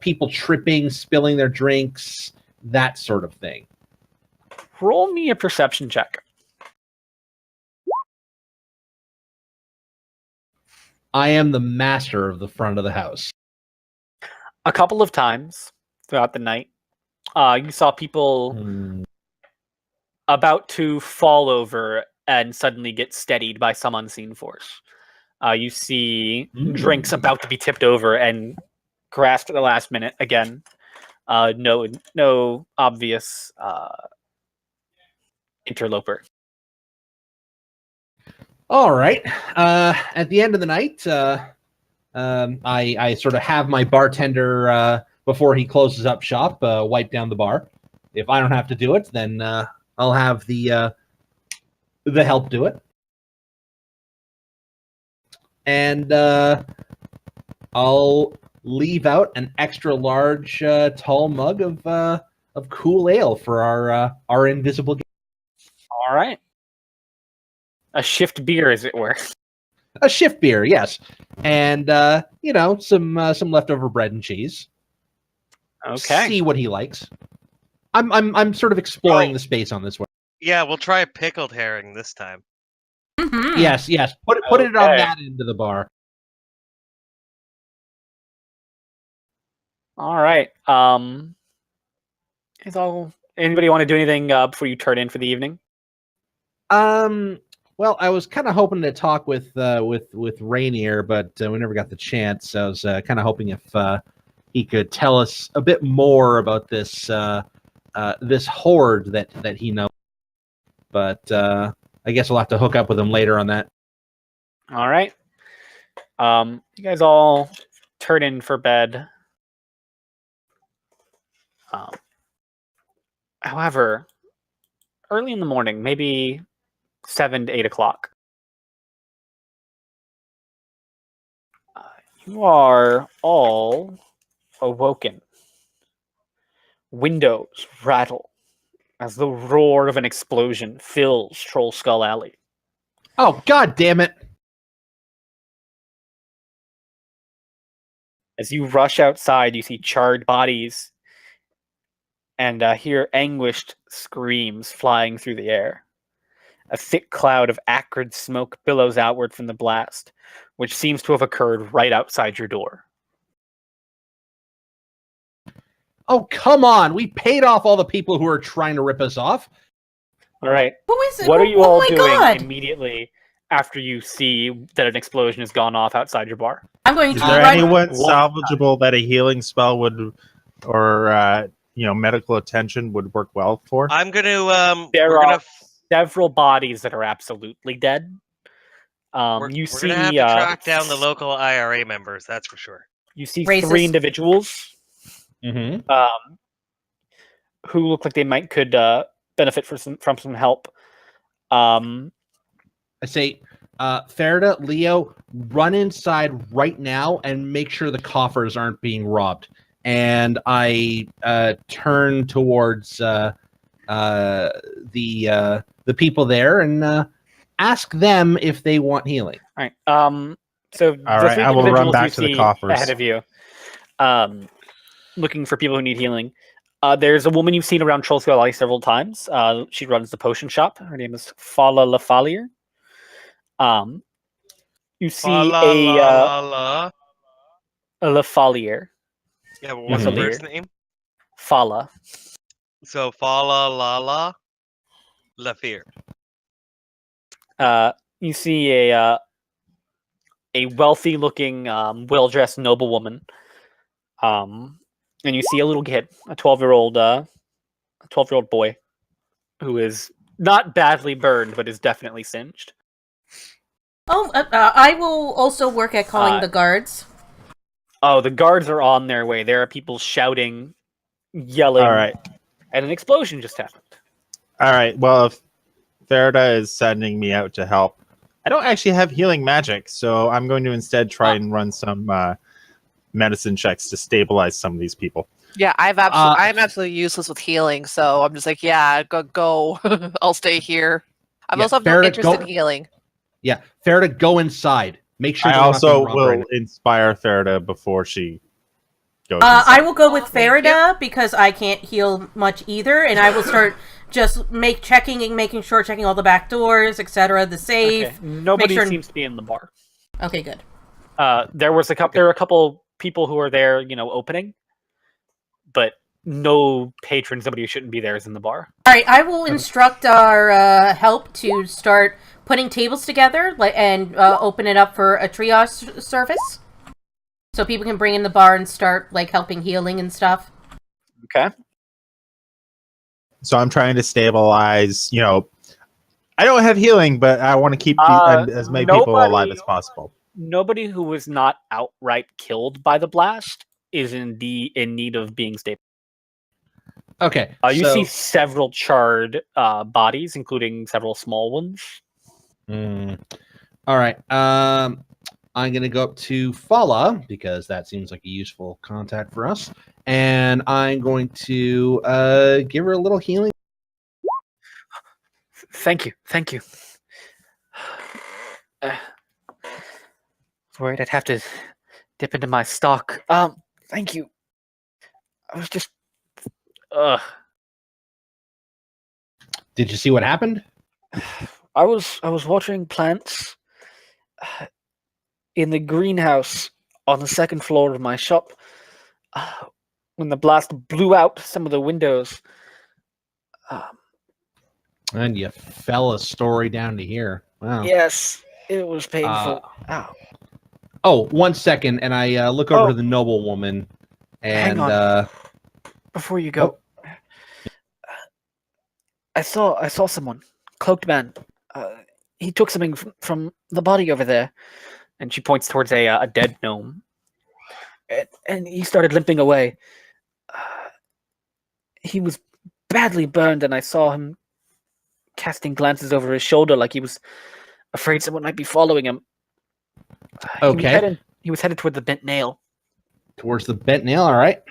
people tripping, spilling their drinks, that sort of thing.
Roll me a perception check.
I am the master of the front of the house.
A couple of times throughout the night, you saw people about to fall over and suddenly get steadied by some unseen force. You see drinks about to be tipped over and grasped at the last minute again. No obvious interloper.
All right. At the end of the night, I sort of have my bartender before he closes up shop wipe down the bar. If I don't have to do it, then I'll have the help do it, and I'll leave out an extra large tall mug of cool ale for our invisible guest.
All right. A shift beer, as it were.
A shift beer, yes, and some leftover bread and cheese.
Okay.
See what he likes. I'm sort of exploring the space on this one.
Yeah, we'll try a pickled herring this time.
Mm-hmm.
Yes. Put it on that end of the bar.
All right. Anybody want to do anything before you turn in for the evening?
Well, I was kind of hoping to talk with Rainier, but we never got the chance. I was kind of hoping if he could tell us a bit more about this this horde that he knows. But I guess we'll have to hook up with him later on that.
All right. You guys all turn in for bed. However, early in the morning, maybe 7 to 8 o'clock, you are all awoken. Windows rattle as the roar of an explosion fills Troll Skull Alley.
Oh, God damn it!
As you rush outside, you see charred bodies and hear anguished screams flying through the air. A thick cloud of acrid smoke billows outward from the blast, which seems to have occurred right outside your door.
Oh, come on! We paid off all the people who are trying to rip us off.
All right.
Who is it?
What are you
Oh
all
my
doing
God.
immediately after you see that an explosion has gone off outside your bar?
I'm going to
Is there
run.
anyone salvageable that a healing spell would, or medical attention would work well for?
I'm gonna.
There
we're
are
gonna.
several bodies that are absolutely dead.
We're
You
gonna
see,
have to track down the local IRA members. That's for sure.
You see
Racist.
3 individuals
Mm-hmm.
who look like they could benefit from some help.
I say, Farida, Leo, run inside right now and make sure the coffers aren't being robbed. And I turn towards the people there and ask them if they want healing.
All right. So
All
the
right,
3
I will run
individuals
back
you
to the
see
coffers.
ahead of you, looking for people who need healing. There's a woman you've seen around Troll Skull Alley several times. She runs the potion shop. Her name is Fala Lafalier. You see a Lafalier.
Yeah, but what's the first name?
Fala.
So Fala Lala Lafir.
You see a wealthy-looking, well-dressed noblewoman. And you see a little kid, a 12-year-old boy, who is not badly burned, but is definitely singed.
Oh, I will also work at calling the guards.
Oh, the guards are on their way. There are people shouting, yelling.
All right.
And an explosion just happened.
All right. Well, if Farida is sending me out to help, I don't actually have healing magic, so I'm going to instead try and run some medicine checks to stabilize some of these people.
Yeah, I'm absolutely useless with healing, so I'm just like, yeah, go. I'll stay here. I'm also have no interest in healing.
Yeah, Farida, go inside. Make sure.
I also will inspire Farida before she goes.
I will go with Farida because I can't heal much either, and I will start just checking all the back doors, etc. The safe.
Okay. Nobody seems to be in the bar.
Okay, good.
There were a couple people who were there, opening, but no patrons, somebody who shouldn't be there is in the bar.
All right, I will instruct our help to start putting tables together and open it up for a triage service, so people can bring in the bar and start helping healing and stuff.
Okay.
So I'm trying to stabilize. I don't have healing, but I want to keep as many people alive as possible.
Nobody who was not outright killed by the blast is in need of being stable.
Okay.
You see several charred bodies, including several small ones.
All right. I'm going to go up to Fala because that seems like a useful contact for us. And I'm going to give her a little healing.
Thank you. Worried I'd have to dip into my stock. Thank you. I was just...
Did you see what happened?
I was watering plants in the greenhouse on the second floor of my shop when the blast blew out some of the windows.
And you fell a story down to here. Wow.
Yes, it was painful. Ow.
Oh, 1 second, and I look over to the noblewoman, and
hang on. Before you go, I saw someone, cloaked man. He took something from the body over there, and she points towards a dead gnome. And he started limping away. He was badly burned, and I saw him casting glances over his shoulder like he was afraid someone might be following him.
Okay.
He was headed toward the bent nail.
Towards the bent nail, all right.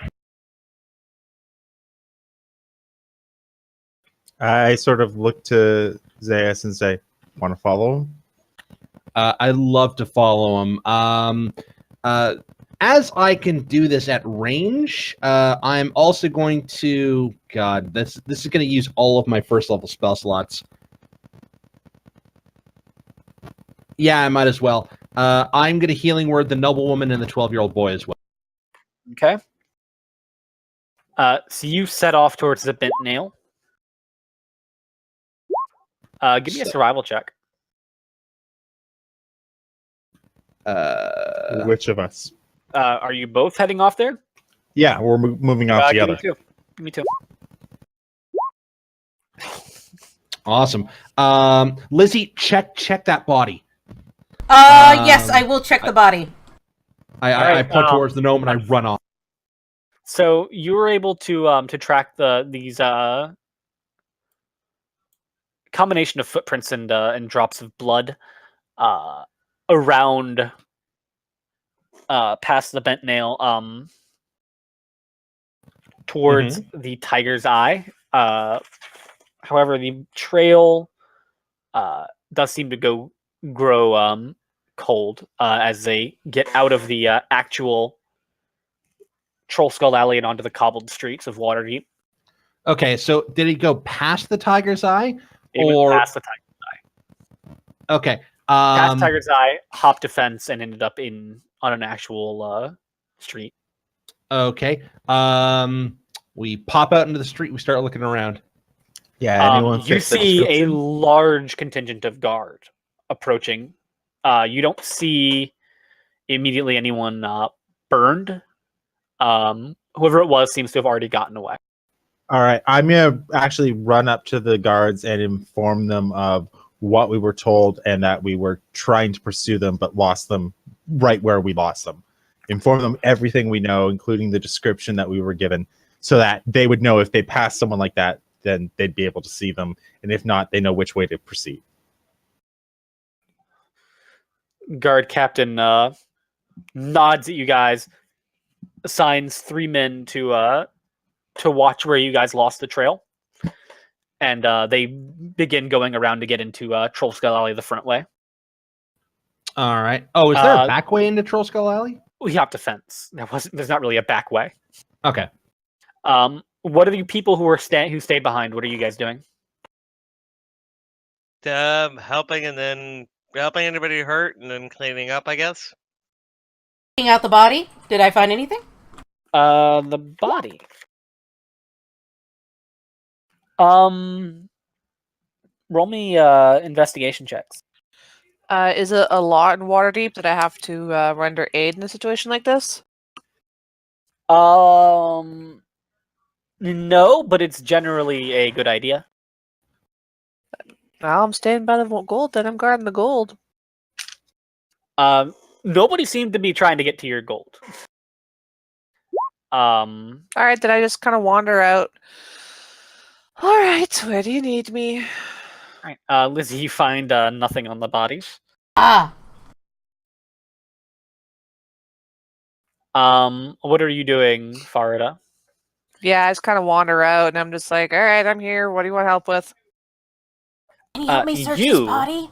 I sort of look to Zayas and say, "Want to follow him?"
I love to follow him. As I can do this at range, I'm also going to. God, this is going to use all of my first level spell slots. Yeah, I might as well. I'm going to healing word the noblewoman and the 12-year-old boy as well.
Okay. So you set off towards the bent nail. Give me a survival check.
Which of us?
Are you both heading off there?
Yeah, we're moving off together.
Give me two.
Awesome. Lizzie, check that body.
Yes, I will check the body.
I point towards the gnome and I run off.
So you were able to track these combination of footprints and drops of blood around past the bent nail towards the tiger's eye. However, the trail does seem to grow cold as they get out of the actual Troll Skull Alley and onto the cobbled streets of Waterdeep.
Okay, so did he go past the tiger's eye?
It went past the tiger's eye.
Okay.
Past tiger's eye, hopped a fence, and ended up on an actual street.
Okay. We pop out into the street. We start looking around.
Yeah, anyone
you
fit the
see a
description?
large contingent of guard approaching. You don't see immediately anyone burned. Whoever it was seems to have already gotten away.
All right, I'm gonna actually run up to the guards and inform them of what we were told and that we were trying to pursue them but lost them right where we lost them. Inform them everything we know, including the description that we were given, so that they would know if they passed someone like that, then they'd be able to see them, and if not, they know which way to proceed.
Guard captain nods at you guys, assigns 3 men to watch where you guys lost the trail, and they begin going around to get into Troll Skull Alley the front way.
All right. Oh, is there a back way into Troll Skull Alley?
We hopped a fence. There's not really a back way.
Okay.
What are you people who stayed behind? What are you guys doing?
Helping anybody hurt and then cleaning up, I guess.
Taking out the body. Did I find anything?
The body. Roll me investigation checks.
Is it a law in Waterdeep that I have to render aid in a situation like this?
No, but it's generally a good idea.
Well, I'm staying by the gold, then I'm guarding the gold.
Nobody seemed to be trying to get to your gold.
Alright, then I just kind of wander out. Alright, where do you need me?
Alright, Lizzie, you find nothing on the bodies.
Ah.
What are you doing, Farida?
Yeah, I just kind of wander out, and I'm just like, alright, I'm here. What do you want help with?
Can you help me search his body?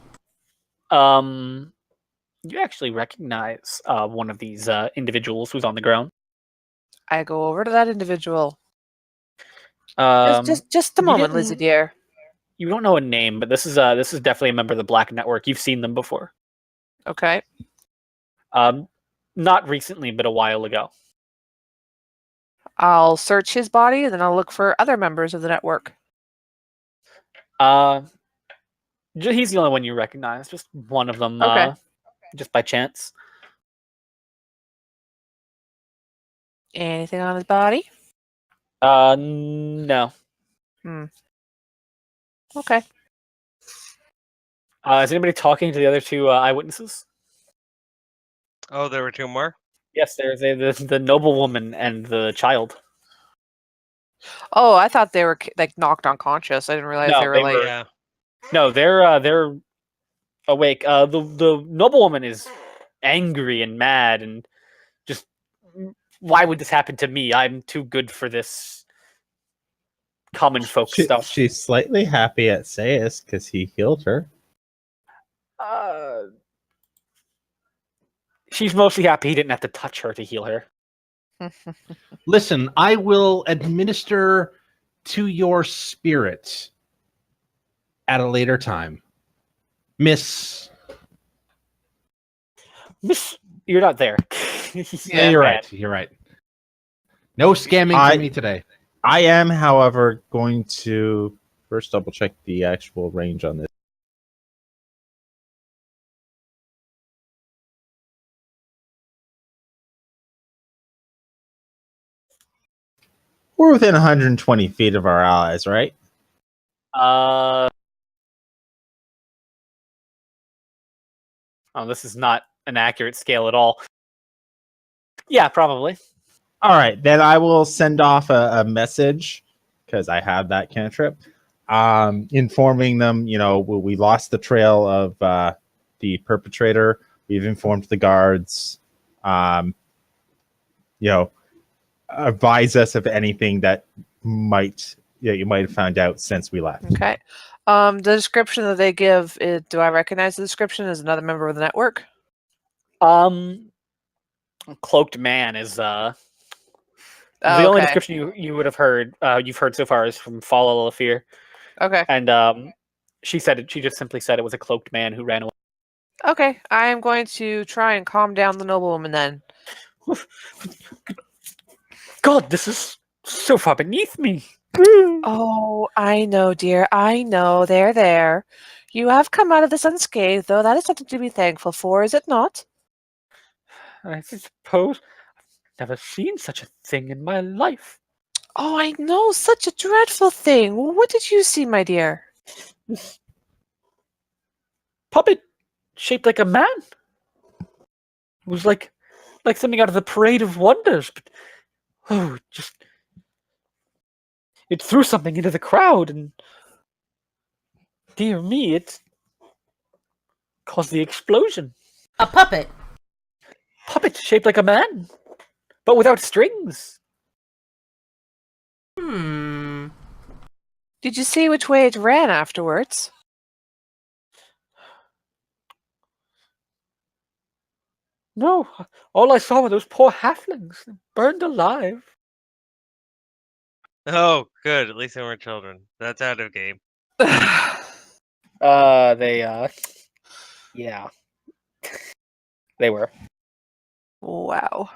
You actually recognize one of these individuals who's on the ground.
I go over to that individual. Just a
you
moment, Lizzie
didn't-
dear.
You don't know a name, but this is definitely a member of the Black Network. You've seen them before.
Okay.
Not recently, but a while ago.
I'll search his body, and then I'll look for other members of the network.
He's the only one you recognize. Just one of them.
Okay.
Just by chance.
Anything on his body?
No.
Okay.
Is anybody talking to the other two eyewitnesses?
Oh, there were two more?
Yes, there's the noblewoman and the child.
Oh, I thought they were like knocked unconscious. I didn't realize
No,
they were
they
like.
were-
Yeah.
No, they're awake. The noblewoman is angry and mad and just, why would this happen to me? I'm too good for this common folk stuff.
She's slightly happy at Sayus because he healed her.
She's mostly happy he didn't have to touch her to heal her.
Listen, I will administer to your spirit at a later time. Miss,
You're not there.
yeah, you're right. You're right. No scamming for me today.
I am, however, going to first double check the actual range on this. We're within 120 feet of our allies, right?
Oh, this is not an accurate scale at all. Yeah, probably.
All right, then I will send off a message because I have that cantrip, informing them. We lost the trail of the perpetrator. We've informed the guards. Advise us of anything that you might have found out since we left.
Okay. The description that they give, do I recognize the description as another member of the network?
Cloaked man is the
Oh,
only
okay.
description you would have heard you've heard so far is from Follow Fear.
Okay.
And she just simply said it was a cloaked man who ran away.
Okay. I am going to try and calm down the noblewoman then.
God, this is so far beneath me.
Oh, I know, dear. I know. There. You have come out of this unscathed, though. That is something to be thankful for, is it not?
I suppose I've never seen such a thing in my life.
Oh, I know. Such a dreadful thing. What did you see, my dear?
This puppet shaped like a man. It was like something out of the Parade of Wonders, but it threw something into the crowd, and dear me, it caused the explosion.
A puppet.
Puppet shaped like a man, but without strings.
Hmm.
Did you see which way it ran afterwards?
No, all I saw were those poor halflings burned alive.
Oh, good. At least they weren't children. That's out of game.
Yeah. They were.
Wow.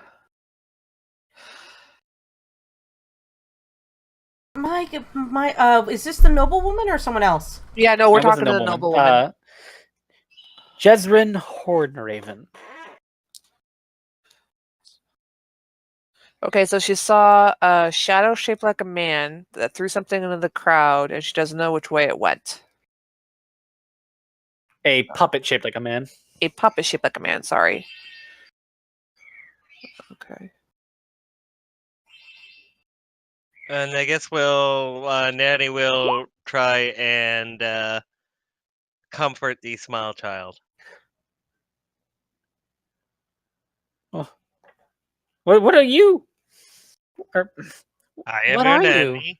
Is this the noblewoman or someone else?
Yeah, no, we're
That was
talking to the noblewoman.
Jezrin Hornraven.
Okay, so she saw a shadow shaped like a man that threw something into the crowd, and she doesn't know which way it went.
A puppet shaped like a man.
A puppet shaped like a man, sorry. Okay.
And I guess Nanny will try and comfort the small child.
Oh. What are you?
I am
What
your
are
nanny.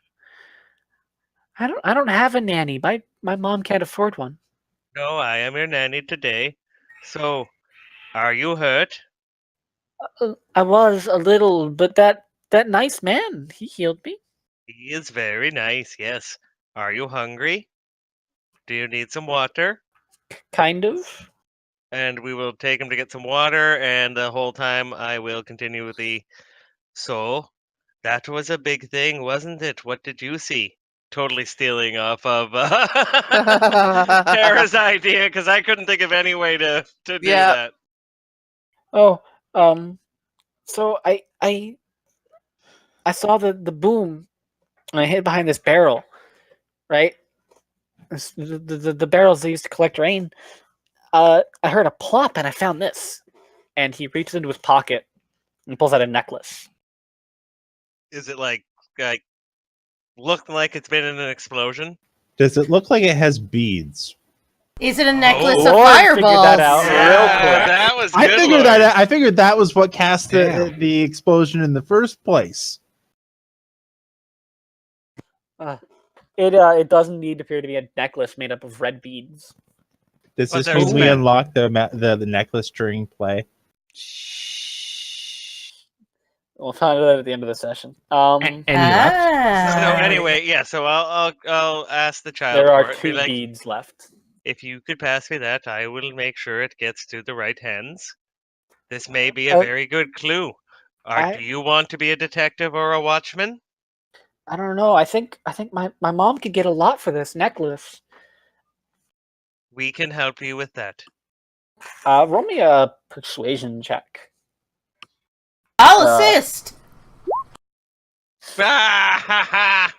you? I don't have a nanny. My mom can't afford one.
No, I am your nanny today. So, are you hurt?
I was a little, but that nice man, he healed me.
He is very nice, yes. Are you hungry? Do you need some water?
Kind of.
And we will take him to get some water, and the whole time I will continue with So, that was a big thing, wasn't it? What did you see? Totally stealing off of Tara's idea, because I couldn't think of any way to do that.
Oh, so I saw the boom, and I hid behind this barrel, right? the barrels they used to collect rain. I heard a plop and I found this. And he reaches into his pocket and pulls out a necklace.
Is it like looking like it's been in an explosion?
Does it look like it has beads?
Is it a necklace of
Lord figured
fireballs?
that out. real quick.
That was
I
good,
figured
Lord.
that. I figured that was what cast
Damn.
the explosion in the first place.
It does indeed appear to be a necklace made up of red beads.
Does
But
this
there's
mean we
men.
unlock the necklace during play?
We'll find out at the end of the session.
And you left?
So
Ah.
anyway, yeah. So I'll ask the child.
There are
for it, be
2
like,
beads left.
if you could pass me that, I will make sure it gets to the right hands. This may be a very good clue. Do you want to be a detective or a watchman?
I don't know. I think my mom could get a lot for this necklace.
We can help you with that.
Roll me a persuasion check.
I'll assist.
Ah,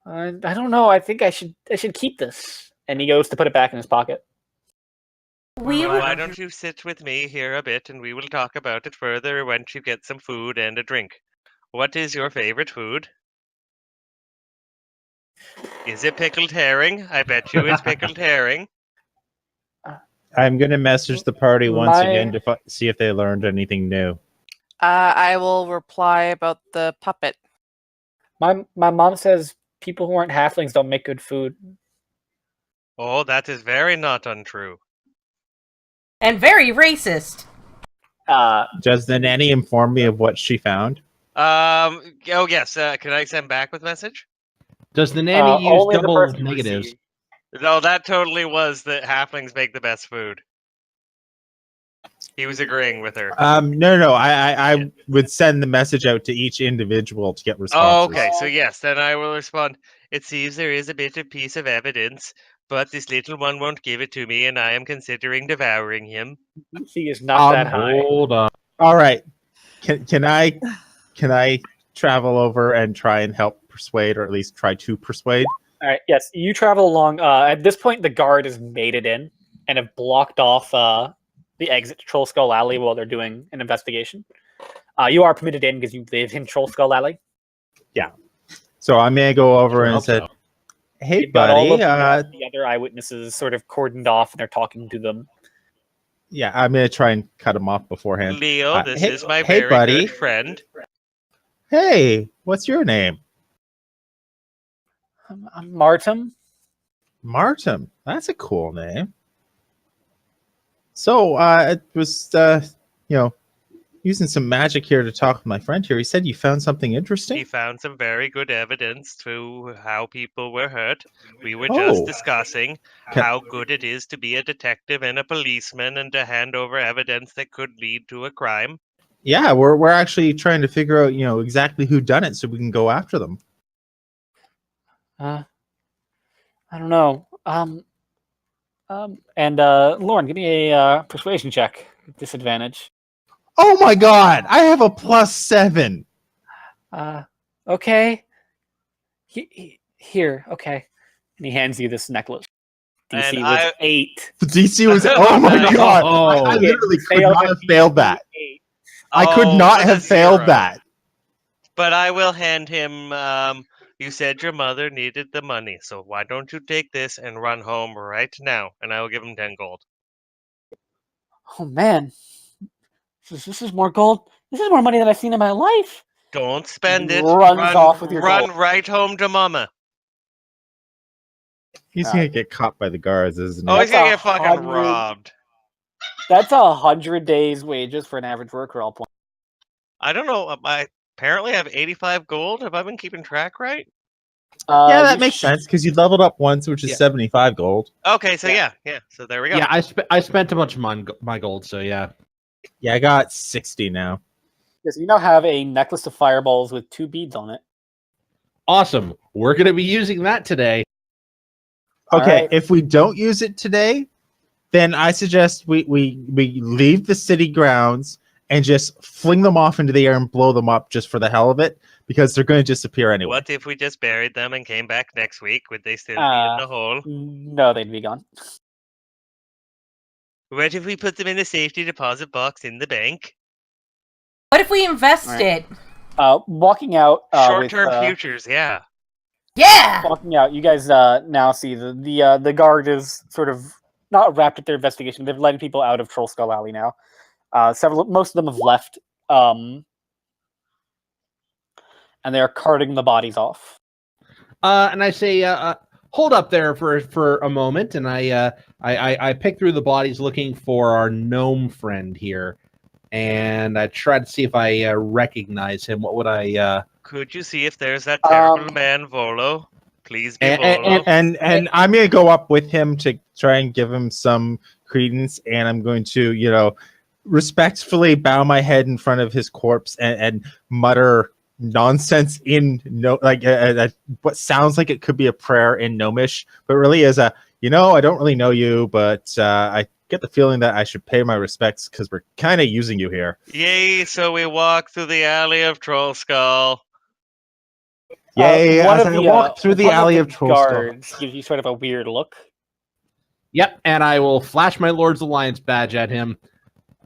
I don't know. I think I should keep this. And he goes to put it back in his pocket.
Why don't you sit with me here a bit and we will talk about it further once you get some food and a drink. What is your favorite food? Is it pickled herring? I bet you it's pickled herring.
I'm going to message the party once again to see if they learned anything new.
I will reply about the puppet.
My mom says people who aren't halflings don't make good food.
Oh, that is very not untrue.
And very racist.
Does the nanny inform me of what she found?
Oh yes. Can I send back with message?
Does the nanny use
only the
double
person who
negatives?
received.
No, that totally was that halflings make the best food. He was agreeing with her.
No. I would send the message out to each individual to get responses.
Oh, okay. So yes, then I will respond. It seems there is a bit of piece of evidence, but this little one won't give it to me, and I am considering devouring him.
He is not that high.
Hold on.
All right. Can I travel over and try and help persuade, or at least try to persuade?
All right. Yes, you travel along. At this point, the guard has made it in and have blocked off the exit to Troll Skull Alley while they're doing an investigation. You are permitted in because you live in Troll Skull Alley.
Yeah. So I may go over and say, "Hey,
You've got all
buddy."
of the other eyewitnesses sort of cordoned off, and they're talking to them.
Yeah, I'm gonna try and cut him off beforehand.
Leo, this
hey-
is my
hey,
very
buddy.
good friend.
Hey, what's your name?
I'm Martum.
Martin. That's a cool name. So it was using some magic here to talk with my friend here. He said you found something interesting.
He found some very good evidence to how people were hurt. We were just discussing how good it is to be a detective and a policeman and to hand over evidence that could lead to a crime.
Yeah, we're actually trying to figure out, exactly who done it so we can go after them.
I don't know. And Lauren, give me a persuasion check. Disadvantage.
Oh my god, I have a +7.
Okay. Here, okay. And he hands you this necklace. DC
And
was 8.
The DC was, oh my god. I literally could not have failed that. I could not
with a
have failed
0.
that.
But I will hand him. You said your mother needed the money, so why don't you take this and run home right now? And I will give him 10 gold.
Oh man. This is more gold. This is more money than I've seen in my life.
Don't spend it.
Runs off with your
run
gold.
right home to mama.
He's gonna get caught by the guards, isn't he?
Oh, he's
That's
gonna get fucking
100.
robbed.
That's 100 days' wages for an average worker. All point.
I don't know. I apparently have 85 gold. Have I been keeping track right?
Yeah, that makes sense because you leveled up once, which is
Yeah.
75 gold.
Okay, so yeah. So there we go.
Yeah, I spent a bunch of my gold, so yeah.
Yeah, I got 60 now.
Yes, you now have a necklace of fireballs with 2 beads on it.
Awesome. We're gonna be using that today.
Okay,
Alright.
if we don't use it today, then I suggest we leave the city grounds and just fling them off into the air and blow them up just for the hell of it, because they're going to disappear anyway.
What if we just buried them and came back next week? Would they still be in the hole?
No, they'd be gone.
What if we put them in a safety deposit box in the bank?
What if we invest it?
Walking out.
Short-term futures, yeah.
Yeah!
Walking out, you guys now see the guard is sort of not wrapped up their investigation. They've letting people out of Troll Skull Alley now. Most of them have left, and they are carting the bodies off.
And I say, hold up there for a moment, and I pick through the bodies looking for our gnome friend here, and I try to see if I recognize him. What would I?
Could you see if there's that terrible man Volo? Please be Volo.
And I'm going to go up with him to try and give him some credence, and I'm going to, respectfully bow my head in front of his corpse and mutter nonsense in what sounds like it could be a prayer in Gnomish, but really is a, I don't really know you, but I get the feeling that I should pay my respects because we're kind of using you here.
Yay, so we walk through the alley of Troll Skull.
Yay, as I walk through the alley of Troll Skull.
Gives you sort of a weird look.
Yep, and I will flash my Lord's Alliance badge at him.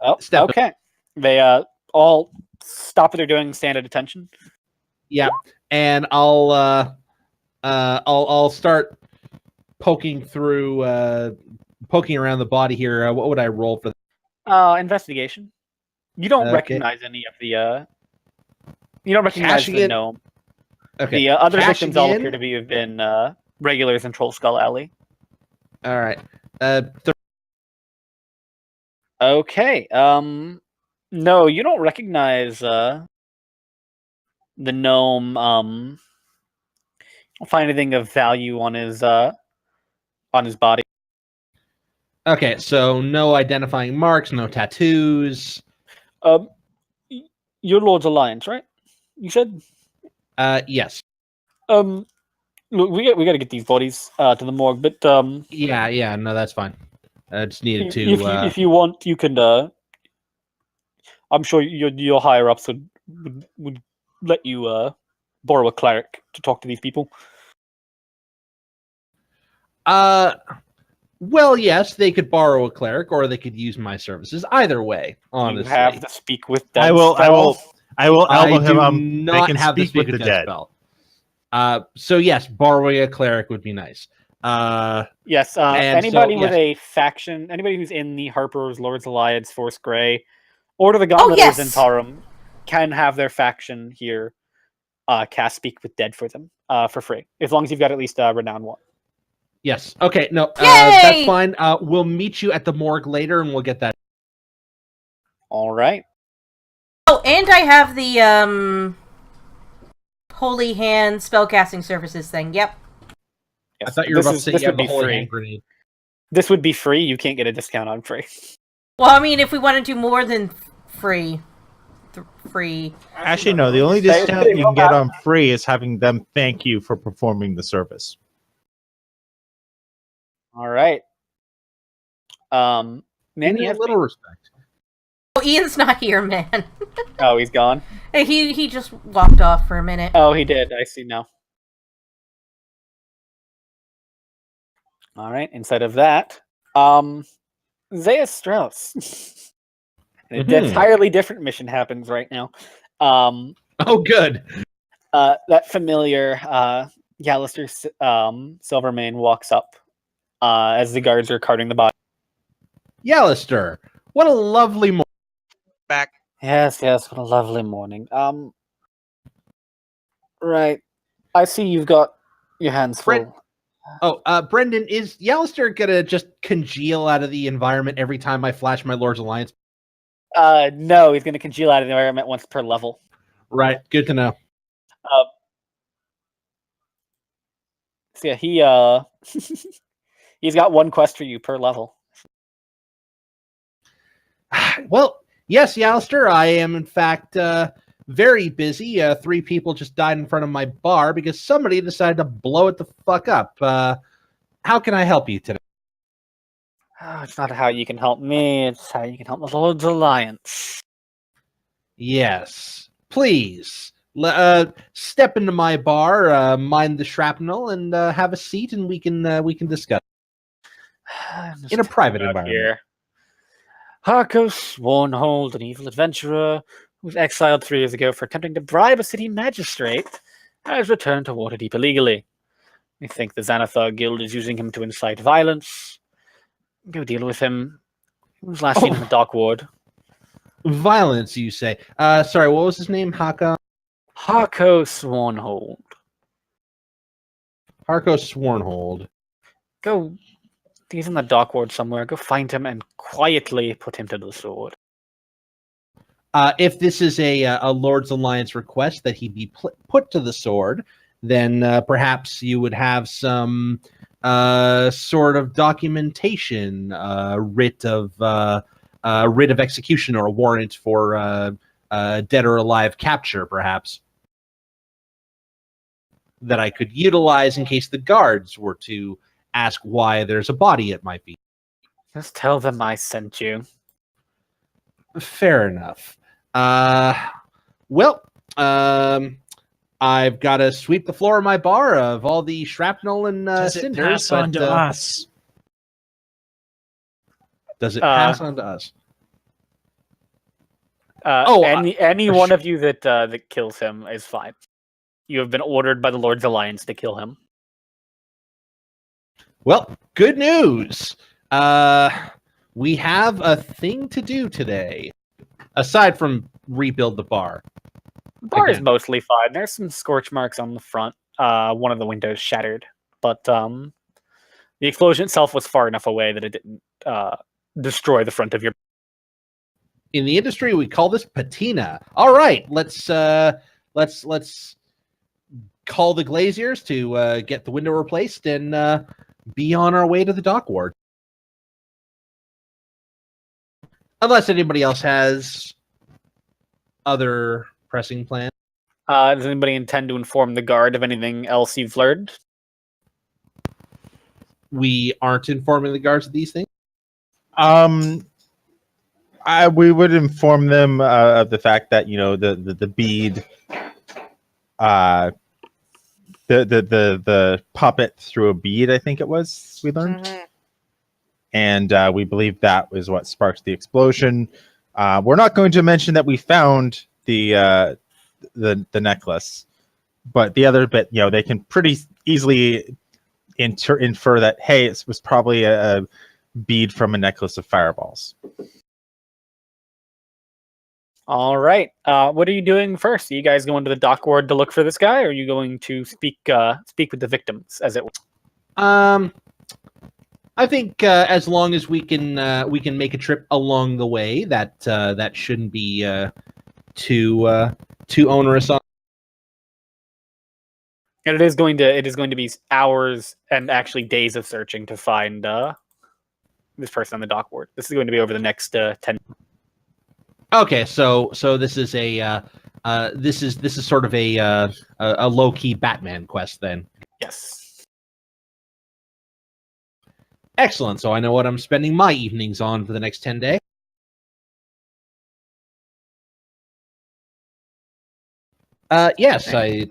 Oh, okay. They all stop what they're doing, stand at attention.
Yeah, and I'll start poking around the body here. What would I roll for?
Investigation. You don't recognize any of the. You don't recognize the gnome.
Okay.
The other victims all appear to have been regulars in Troll Skull Alley.
All right.
Okay. No, you don't recognize the gnome. Don't find anything of value on his body.
Okay, so no identifying marks, no tattoos.
Your Lord's Alliance, right? You said.
Yes.
Look, we got to get these bodies to the morgue, but
Yeah, no, that's fine. I just needed to.
If you want, you can. I'm sure your higher ups would let you borrow a cleric to talk to these people.
Well, yes, they could borrow a cleric, or they could use my services. Either way, honestly,
you have to speak with dead.
I will elbow him.
Not
they can
have
speak with the dead.
Spell. So yes, borrowing a cleric would be nice.
Yes. Anybody with a faction, anybody who's in the Harper's Lord's Alliance, Force Grey, or the Gauntleters in Tarum, can have their faction here cast Speak with Dead for them for free, as long as you've got at least Renown 1.
Yes. Okay. No, that's fine. We'll meet you at the morgue later, and we'll get that.
All right.
Oh, and I have the Holy Hand spellcasting services thing. Yep.
Yes.
I thought you were about to say you have the Holy Hand grenade.
This would be free. You can't get a discount on free.
Well, I mean, if we want to do more than free.
Actually, no. The only discount you can get on free is having them thank you for performing the service.
All right. Manny,
a little respect.
Oh, Ian's not here, man.
Oh, he's gone?
He just walked off for a minute.
Oh, he did. I see now. All right. Instead of that, Zaya Strauss. An entirely different mission happens right now.
Oh, good.
That familiar Gallister Silvermane walks up as the guards are carting the body.
Yallister, what a lovely morning.
Back.
Yes, what a lovely morning. Right. I see you've got your hands full.
Brendan, is Yallister gonna just congeal out of the environment every time I flash my Lord's Alliance?
No, he's gonna congeal out of the environment once per level.
Right, good to know.
So yeah, he's got one quest for you per level.
Well, yes, Yallister, I am in fact very busy. 3 people just died in front of my bar because somebody decided to blow it the fuck up. How can I help you today?
Oh, it's not how you can help me, it's how you can help the Lord's Alliance.
Yes, please. Step into my bar, mind the shrapnel, and have a seat, and we can discuss in a private environment.
Here. Harko Swarnhold, an evil adventurer who was exiled 3 years ago for attempting to bribe a city magistrate, has returned to Waterdeep illegally. We think the Xanathar Guild is using him to incite violence. Go deal with him. He was last seen in the dock ward.
Violence, you say? Sorry, what was his name?
Harko Swarnhold.
Harko Swarnhold.
Go. He's in the dock ward somewhere. Go find him and quietly put him to the sword.
If this is a Lord's Alliance request that he be put to the sword, then perhaps you would have some sort of documentation, writ of execution, or a warrant for dead or alive capture, perhaps, that I could utilize in case the guards were to ask why there's a body at my feet.
Just tell them I sent you.
Fair enough. Well, I've got to sweep the floor of my bar of all the shrapnel and cinders.
Pass on to us?
Does it pass on to us?
Any one of you that kills him is fine. You have been ordered by the Lord's Alliance to kill him.
Well, good news. We have a thing to do today, aside from rebuild the bar.
The bar is mostly fine. There's some scorch marks on the front. One of the windows shattered, but the explosion itself was far enough away that it didn't destroy the front of your.
In the industry, we call this patina. All right, let's call the glaziers to get the window replaced and be on our way to the dock ward. Unless anybody else has other pressing plans.
Does anybody intend to inform the guard of anything else you've learned?
We aren't informing the guards of these things?
We would inform them of the fact that, the bead, the puppet threw a bead, I think it was, we learned. Mm-hmm. And we believe that was what sparked the explosion. We're not going to mention that we found the necklace, but the other bit, they can pretty easily infer that, hey, it was probably a bead from a necklace of fireballs.
All right. What are you doing first? Are you guys going to the dock ward to look for this guy, or are you going to speak with the victims, as it were?
I think as long as we can make a trip along the way, that shouldn't be too onerous.
And it is going to be hours and actually days of searching to find this person on the dock ward. This is going to be over the next 10.
Okay, so this is this is sort of a low key Batman quest then.
Yes.
Excellent. So I know what I'm spending my evenings on for the next 10 days. Yes, I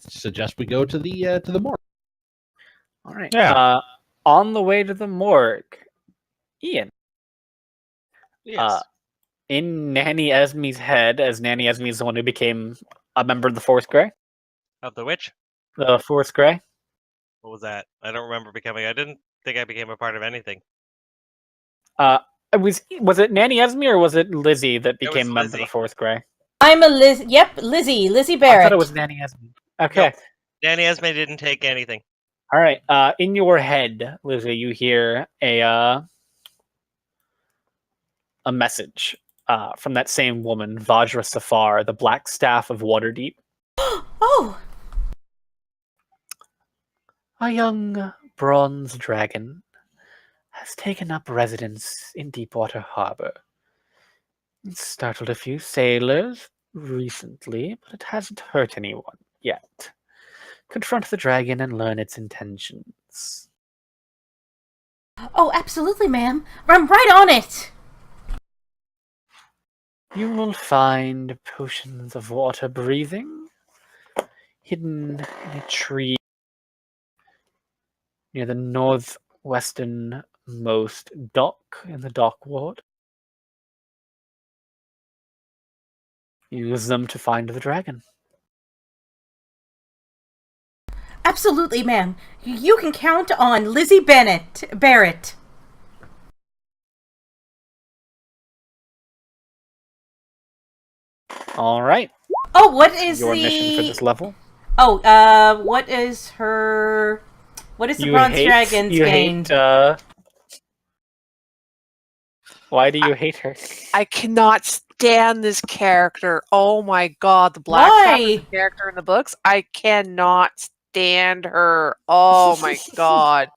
suggest we go to the morgue.
All right.
Yeah.
On the way to the morgue, Ian.
Yes.
In Nanny Esme's head, as Nanny Esme is the one who became a member of the Force Grey.
Of the witch?
The Force Grey.
What was that? I don't remember becoming. I didn't think I became a part of anything.
Was it Nanny Esme or was it Lizzie that became a member of
Lizzie.
the Force Grey?
I'm a Liz. Yep, Lizzie Barrett.
I thought it was Nanny Esme. Okay.
Nope. Nanny Esme didn't take anything.
All right. In your head, Lizzie, you hear a message from that same woman, Vajra Safar, the Black Staff of Waterdeep.
Oh!
A young bronze dragon has taken up residence in Deepwater Harbor. It startled a few sailors recently, but it hasn't hurt anyone yet. Confront the dragon and learn its intentions.
Oh, absolutely, ma'am. I'm right on it.
You will find potions of water breathing hidden in a tree near the northwesternmost dock in the dock ward. Use them to find the dragon.
Absolutely, ma'am. You can count on Lizzie Barrett.
All right.
Oh, what is
your mission for this level?
Oh, what is her? What is the Bronze Dragon's gained?
Why do you hate her?
I cannot stand this character. Oh my god, the Blackstaff character in the books. I cannot stand her. Oh my god.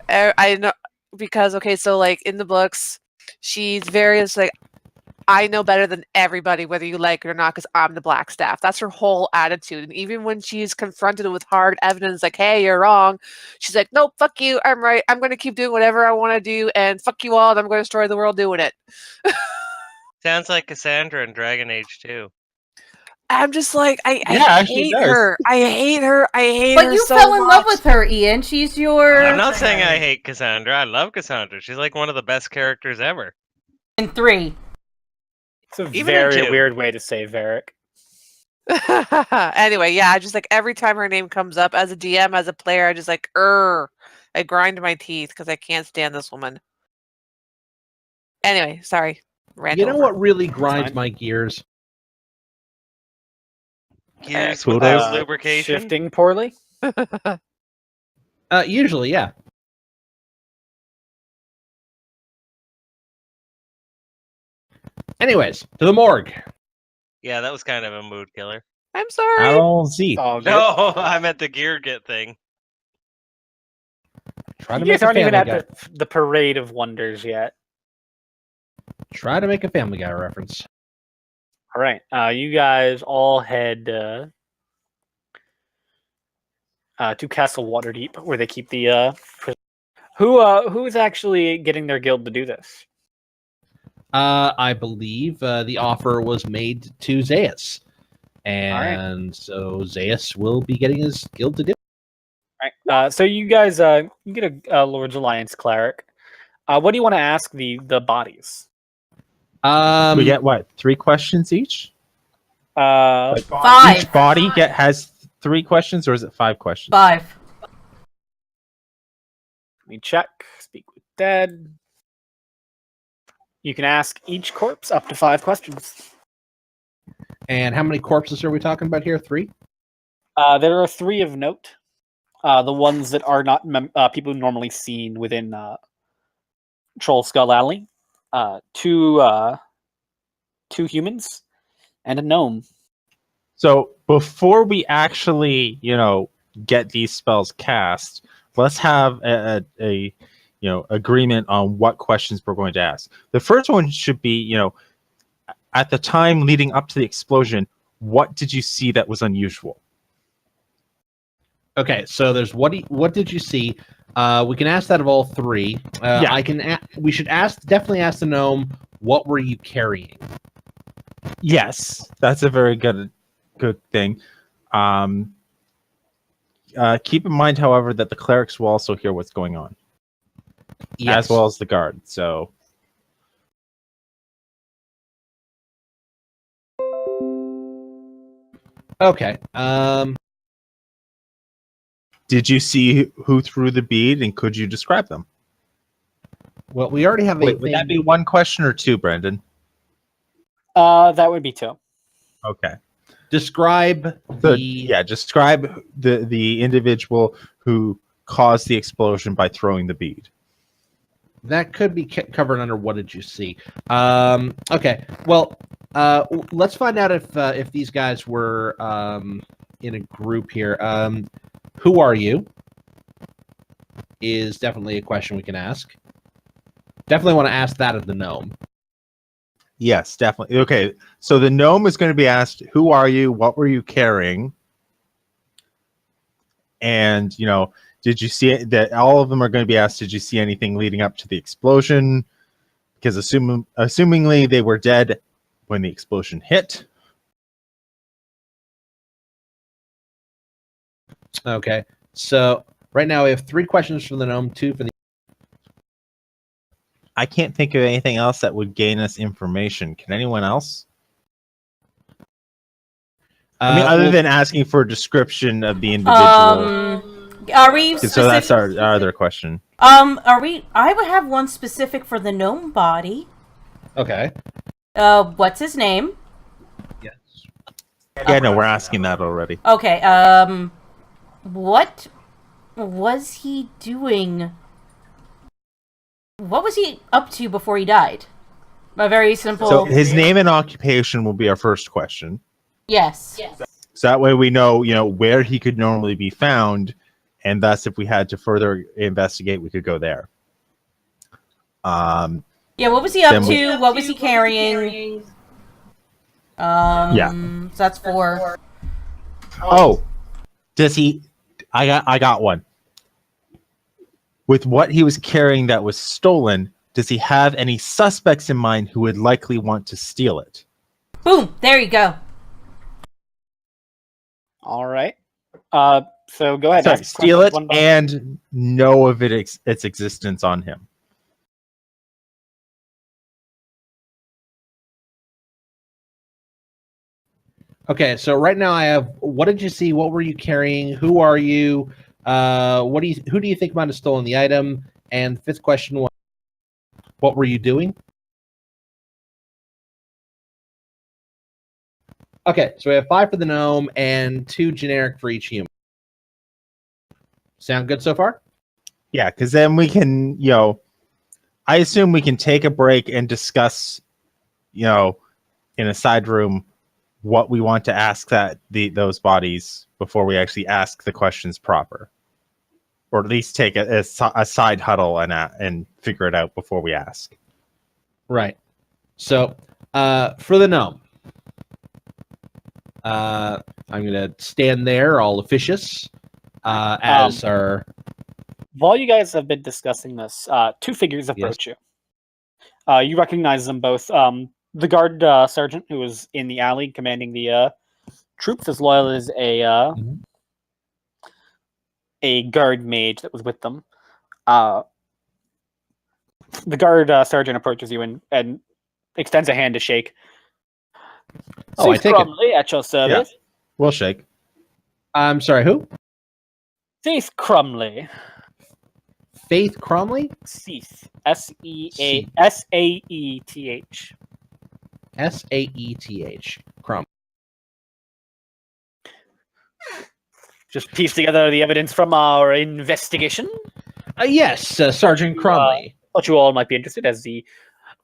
I know because okay, so like in the books, she's very like I know better than everybody, whether you like it or not, because I'm the Blackstaff. That's her whole attitude. And even when she's confronted with hard evidence, like, hey, you're wrong, she's like, nope, fuck you, I'm right. I'm going to keep doing whatever I want to do, and fuck you all, and I'm going to destroy the world doing it.
Sounds like Cassandra in Dragon Age 2.
I'm just like, I hate her. I hate her. I hate her.
But you fell in love with her, Ian. She's your.
I'm not saying I hate Cassandra. I love Cassandra. She's like one of the best characters ever.
In 3.
It's a very weird way to say Varric.
Anyway, yeah, just like every time her name comes up as a DM, as a player, I just like, I grind my teeth because I can't stand this woman. Anyway, sorry.
You know what really grinds my gears?
Gears without lubrication?
Shifting poorly?
Usually, yeah. Anyways, to the morgue.
Yeah, that was kind of a mood killer.
I'm sorry.
Allons-y.
No, I meant the gear get thing.
Try to
you
make
guys aren't
a
even
Family
at the Parade of Wonders yet.
Try to make a Family Guy reference.
All right, you guys all head to Castle Waterdeep, where they keep the prison. Who's actually getting their guild to do this?
I believe the offer was made to Zaius. And so Zaius will be getting his guild to do it.
All right. So you guys you get a Lord's Alliance cleric. What do you want to ask the bodies?
We get what? 3 questions each?
5.
Each body has 3 questions, or is it 5 questions?
5.
Let me check. Speak with dead. You can ask each corpse up to 5 questions.
And how many corpses are we talking about here? 3?
There are 3 of note. The ones that are not people normally seen within Troll Skull Alley. 2 humans and a gnome.
So before we actually, get these spells cast, let's have a agreement on what questions we're going to ask. The first one should be, at the time leading up to the explosion, what did you see that was unusual?
Okay, so there's what did you see? We can ask that of all 3.
Yeah.
We should definitely ask the gnome, what were you carrying?
Yes, that's a very good thing. Keep in mind, however, that the clerics will also hear what's going on.
Yes.
As well as the guard. So
okay.
Did you see who threw the bead, and could you describe them?
Well, we already have
Would that be 1 question or 2, Brendan?
That would be 2.
Okay.
Describe
describe the individual who caused the explosion by throwing the bead.
That could be covered under what did you see? Okay. Well, let's find out if these guys were in a group here. Who are you? Is definitely a question we can ask. Definitely want to ask that of the gnome.
Yes, definitely. Okay, so the gnome is going to be asked, who are you? What were you carrying? And, did you see it? That all of them are going to be asked, did you see anything leading up to the explosion? Because assumingly they were dead when the explosion hit.
Okay. So right now we have 3 questions from the gnome, 2 for the.
I can't think of anything else that would gain us information. Can anyone else? I mean, other than asking for a description of the individual.
Are we specific?
So that's our other question.
Are we? I would have one specific for the gnome body.
Okay.
What's his name?
Yes.
Yeah, no, we're asking that already.
Okay. What was he doing? What was he up to before he died? A very simple.
So his name and occupation will be our first question.
Yes.
So that way we know, where he could normally be found, and thus if we had to further investigate, we could go there.
Yeah, what was he up to? What was he carrying?
Yeah.
So that's 4.
Oh, does he? I got one. With what he was carrying that was stolen, does he have any suspects in mind who would likely want to steal it?
Boom! There you go.
All right. So go ahead.
Sorry, steal it and know of its existence on him.
Okay, so right now I have. What did you see? What were you carrying? Who are you? Who do you think might have stolen the item? And 5th question was, what were you doing? Okay, so we have 5 for the gnome and 2 generic for each human. Sound good so far?
Yeah, because then we can, I assume we can take a break and discuss, in a side room, what we want to ask those bodies before we actually ask the questions proper, or at least take a side huddle and figure it out before we ask.
Right. So for the gnome, I'm gonna stand there, all officious, as our.
While you guys have been discussing this, 2 figures approach you. You recognize them both. The guard sergeant who was in the alley commanding the troops, as well as a guard mage that was with them. The guard sergeant approaches you and extends a hand to shake.
I take
Crumley, at your service.
Yeah. We'll shake.
I'm sorry, who?
Faith Crumley.
Faith Cromley?
Seath. S-A-E-T-H.
S-A-E-T-H. Cromley.
Just piece together the evidence from our investigation.
Yes, Sergeant Cromley.
Thought you all might be interested, as the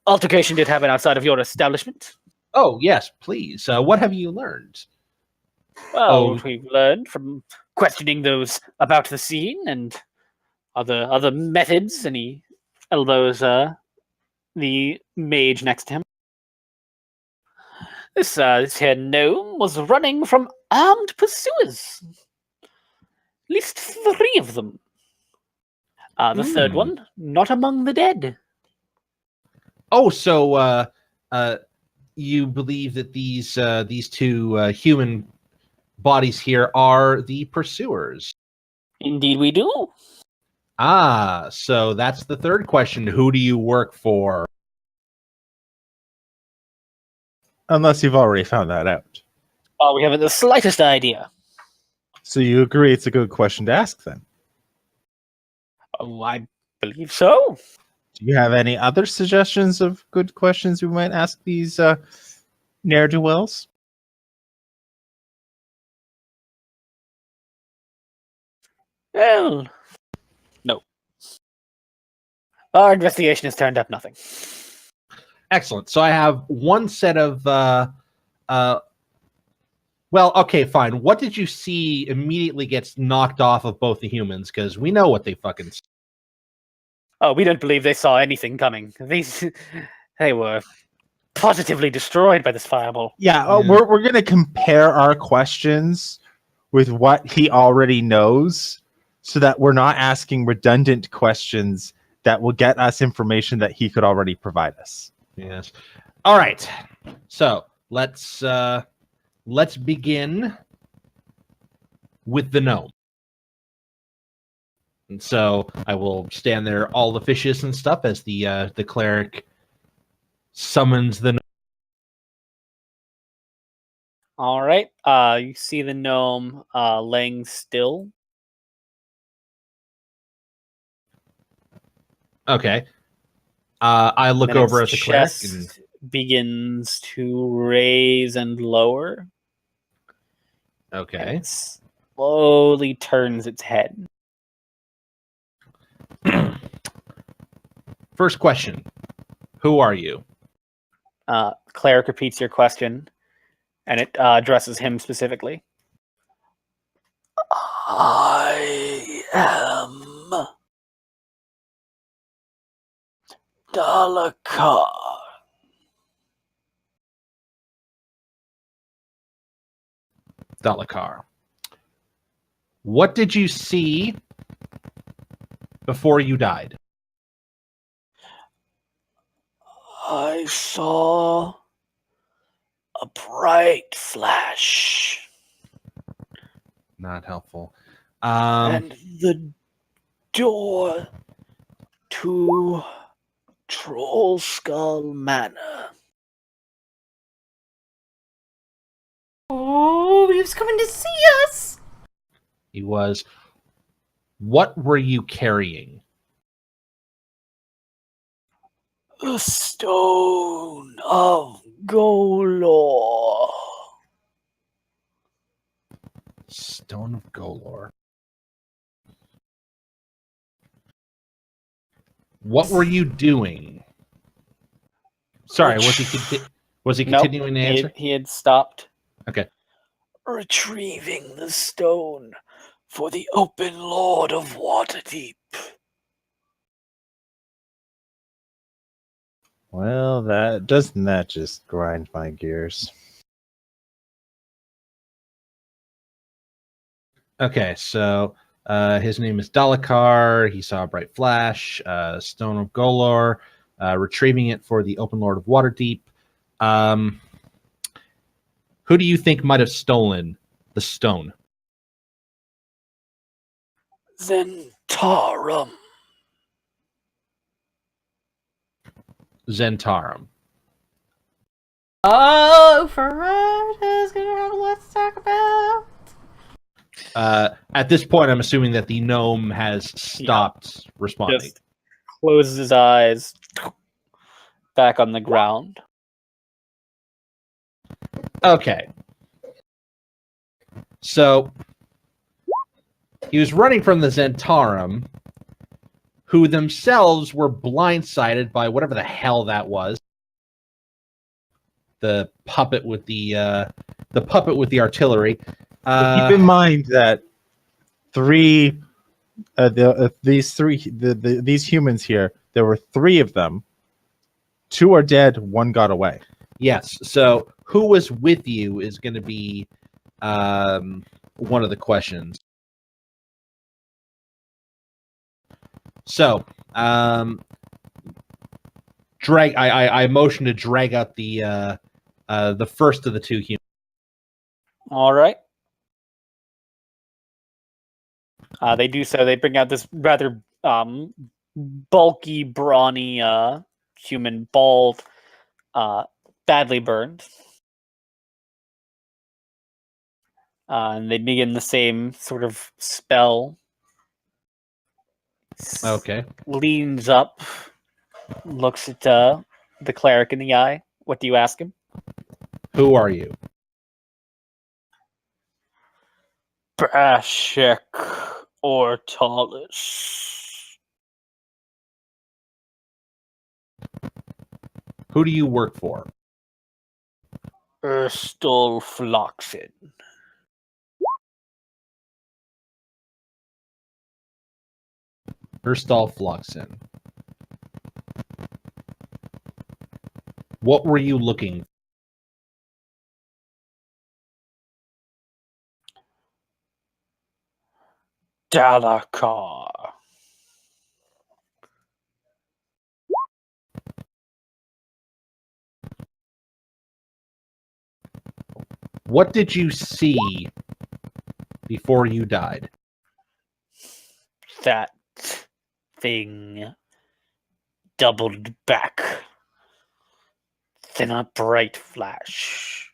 altercation did happen outside of your establishment.
Oh, yes, please. What have you learned?
Well, we've learned from questioning those about the scene and other methods, and he elbows the mage next to him. This here gnome was running from armed pursuers. At least 3 of them. The 3rd one, not among the dead.
Oh, so you believe that these 2 human bodies here are the pursuers?
Indeed we do.
Ah, so that's the 3rd question. Who do you work for?
Unless you've already found that out.
We haven't the slightest idea.
So you agree it's a good question to ask then?
Oh, I believe so.
Do you have any other suggestions of good questions we might ask these ne'er-do-wells?
Well, no. Our investigation has turned up nothing.
Excellent. So I have one set of well, okay, fine. What did you see immediately gets knocked off of both the humans? Because we know what they fucking.
Oh, we don't believe they saw anything coming. They were positively destroyed by this fireball.
Yeah, we're gonna compare our questions with what he already knows, so that we're not asking redundant questions that will get us information that he could already provide us.
Yes. All right. So let's begin with the gnome. And so I will stand there, all the fishes and stuff, as the cleric summons the gnome.
All right. You see the gnome laying still.
Okay. I look over at the cleric and
begins to raise and lower.
okay.
And it slowly turns its head.
First question. Who are you?
Cleric repeats your question, and it addresses him specifically. I am Dalakar.
Dalakar. What did you see before you died?
I saw a bright flash.
Not helpful.
And the door to Troll Skull Manor.
Oh, he was coming to see us.
He was. What were you carrying?
The Stone of Golor.
Stone of Golor. What were you doing? Sorry, was he continuing to answer?
He had stopped.
Okay.
Retrieving the stone for the Open Lord of Waterdeep.
Well, doesn't that just grind my gears?
Okay, so his name is Dalakar. He saw a bright flash, Stone of Golor, retrieving it for the Open Lord of Waterdeep. Who do you think might have stolen the stone?
Zentarum.
Zentarum.
Oh, Ferrata's gonna have a lot to talk about.
At this point, I'm assuming that the gnome has stopped responding.
Just closes his eyes back on the ground.
Okay. So he was running from the Zentarum, who themselves were blindsided by whatever the hell that was. The puppet with the artillery.
Keep in mind that these humans here, there were 3 of them. 2 are dead, 1 got away.
Yes. So who was with you is going to be one of the questions. So I motion to drag out the first of the 2 humans.
All right. They do so. They bring out this rather bulky, brawny human, bald, badly burned. And they begin the same sort of spell.
Okay.
Leans up, looks at the cleric in the eye. What do you ask him?
Who are you?
Bashik Ortalis.
Who do you work for?
Erstal Floxin.
Erstal Floxin. What were you looking for?
Dalakar.
What did you see before you died?
That thing doubled back. Then a bright flash.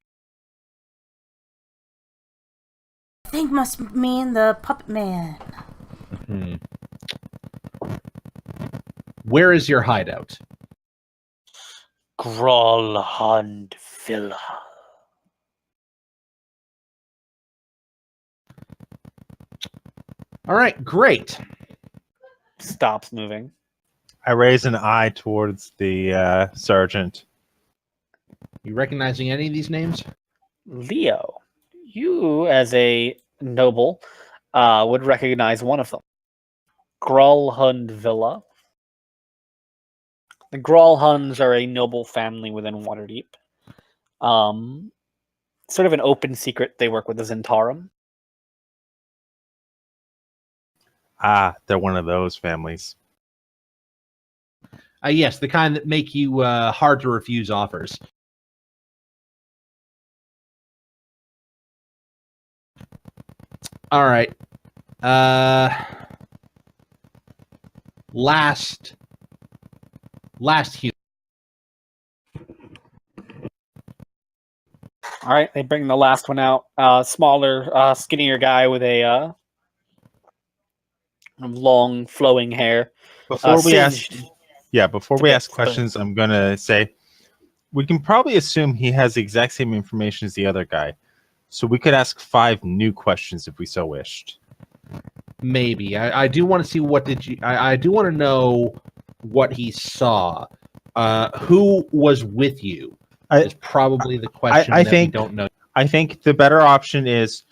Thing must mean the puppet man.
Hmm. Where is your hideout?
Gralhund Villa.
All right, great.
Stops moving.
I raise an eye towards the sergeant.
You recognizing any of these names?
Leo, you as a noble would recognize one of them. Gralhund Villa. The Gralhunds are a noble family within Waterdeep. Sort of an open secret, they work with the Zentarum.
Ah, they're one of those families.
Yes, the kind that make you hard to refuse offers. All right. Last human.
All right, they bring the last one out. Smaller, skinnier guy with a long, flowing hair.
Before we
Singed.
ask questions, I'm gonna say we can probably assume he has the exact same information as the other guy, so we could ask 5 new questions if we so wished.
Maybe. I do want to see what did you. I do want to know what he saw. Who was with you? Is probably the question
I
that
think,
we don't know.
I think the better option is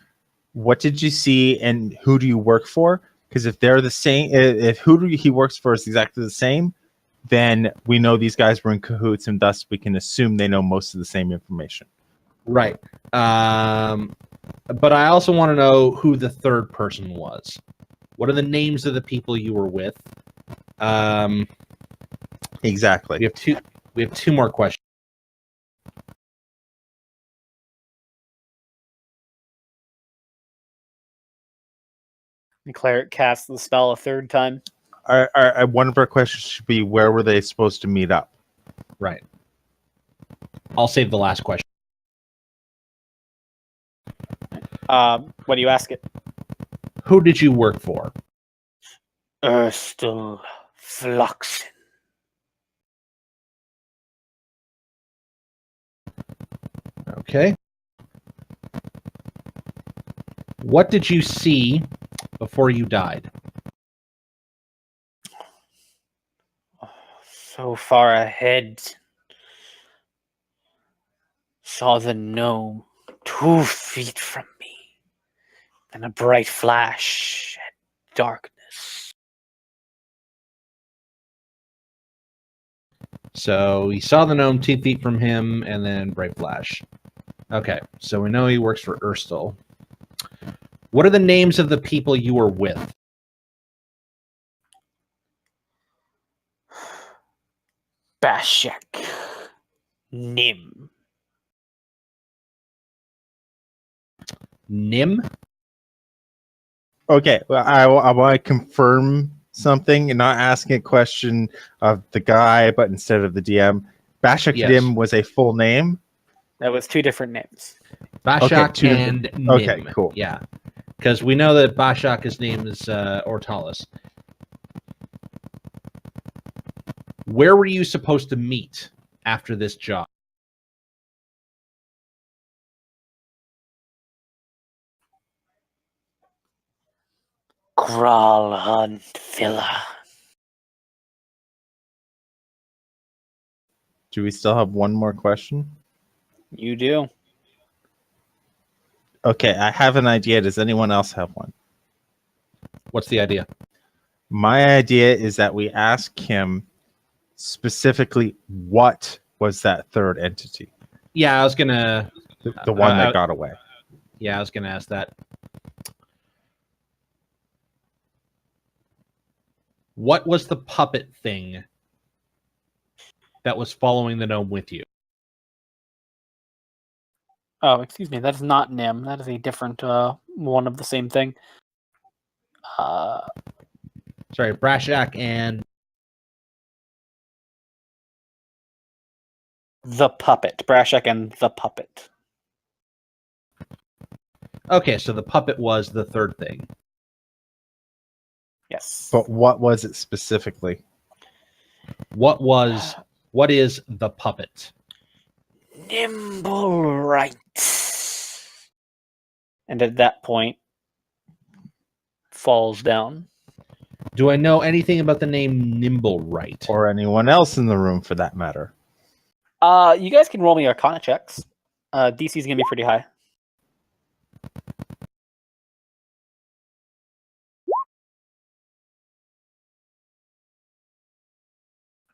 what did you see and who do you work for? Because if they're the same, if he works for is exactly the same, then we know these guys were in cahoots, and thus we can assume they know most of the same information.
Right. But I also want to know who the third person was. What are the names of the people you were with?
Exactly.
We have two more questions.
The cleric casts the spell a third time.
One of our questions should be, where were they supposed to meet up?
Right. I'll save the last question.
What do you ask it?
Who did you work for?
Erstal Fluxen.
Okay. What did you see before you died?
So far ahead. Saw the gnome 2 feet from me. And a bright flash and darkness.
So he saw the gnome 2 feet from him, and then bright flash. Okay, so we know he works for Erstal. What are the names of the people you were with?
Bashek. Nim.
Nim?
Okay, well, I want to confirm something and not asking a question of the guy, but instead of the DM. Bashak
Yes.
Dim was a full name.
That was 2 different names.
Bashak and Nim.
Okay, cool.
Yeah, because we know that Bashak's name is Ortalis. Where were you supposed to meet after this job?
Gralhund Villa.
Do we still have one more question?
You do.
Okay, I have an idea. Does anyone else have one?
What's the idea?
My idea is that we ask him specifically what was that third entity?
Yeah, I was gonna.
The one that got away.
Yeah, I was gonna ask that. What was the puppet thing that was following the gnome with you?
Oh, excuse me. That is not Nim. That is a different one of the same thing.
Sorry, Brashak and
the puppet. Brashak and the puppet.
Okay, so the puppet was the third thing.
Yes.
But what was it specifically?
What is the puppet?
Nimble right. And at that point, falls down.
Do I know anything about the name Nimblewright?
Or anyone else in the room for that matter?
You guys can roll me Arcana checks. DC is going to be pretty high.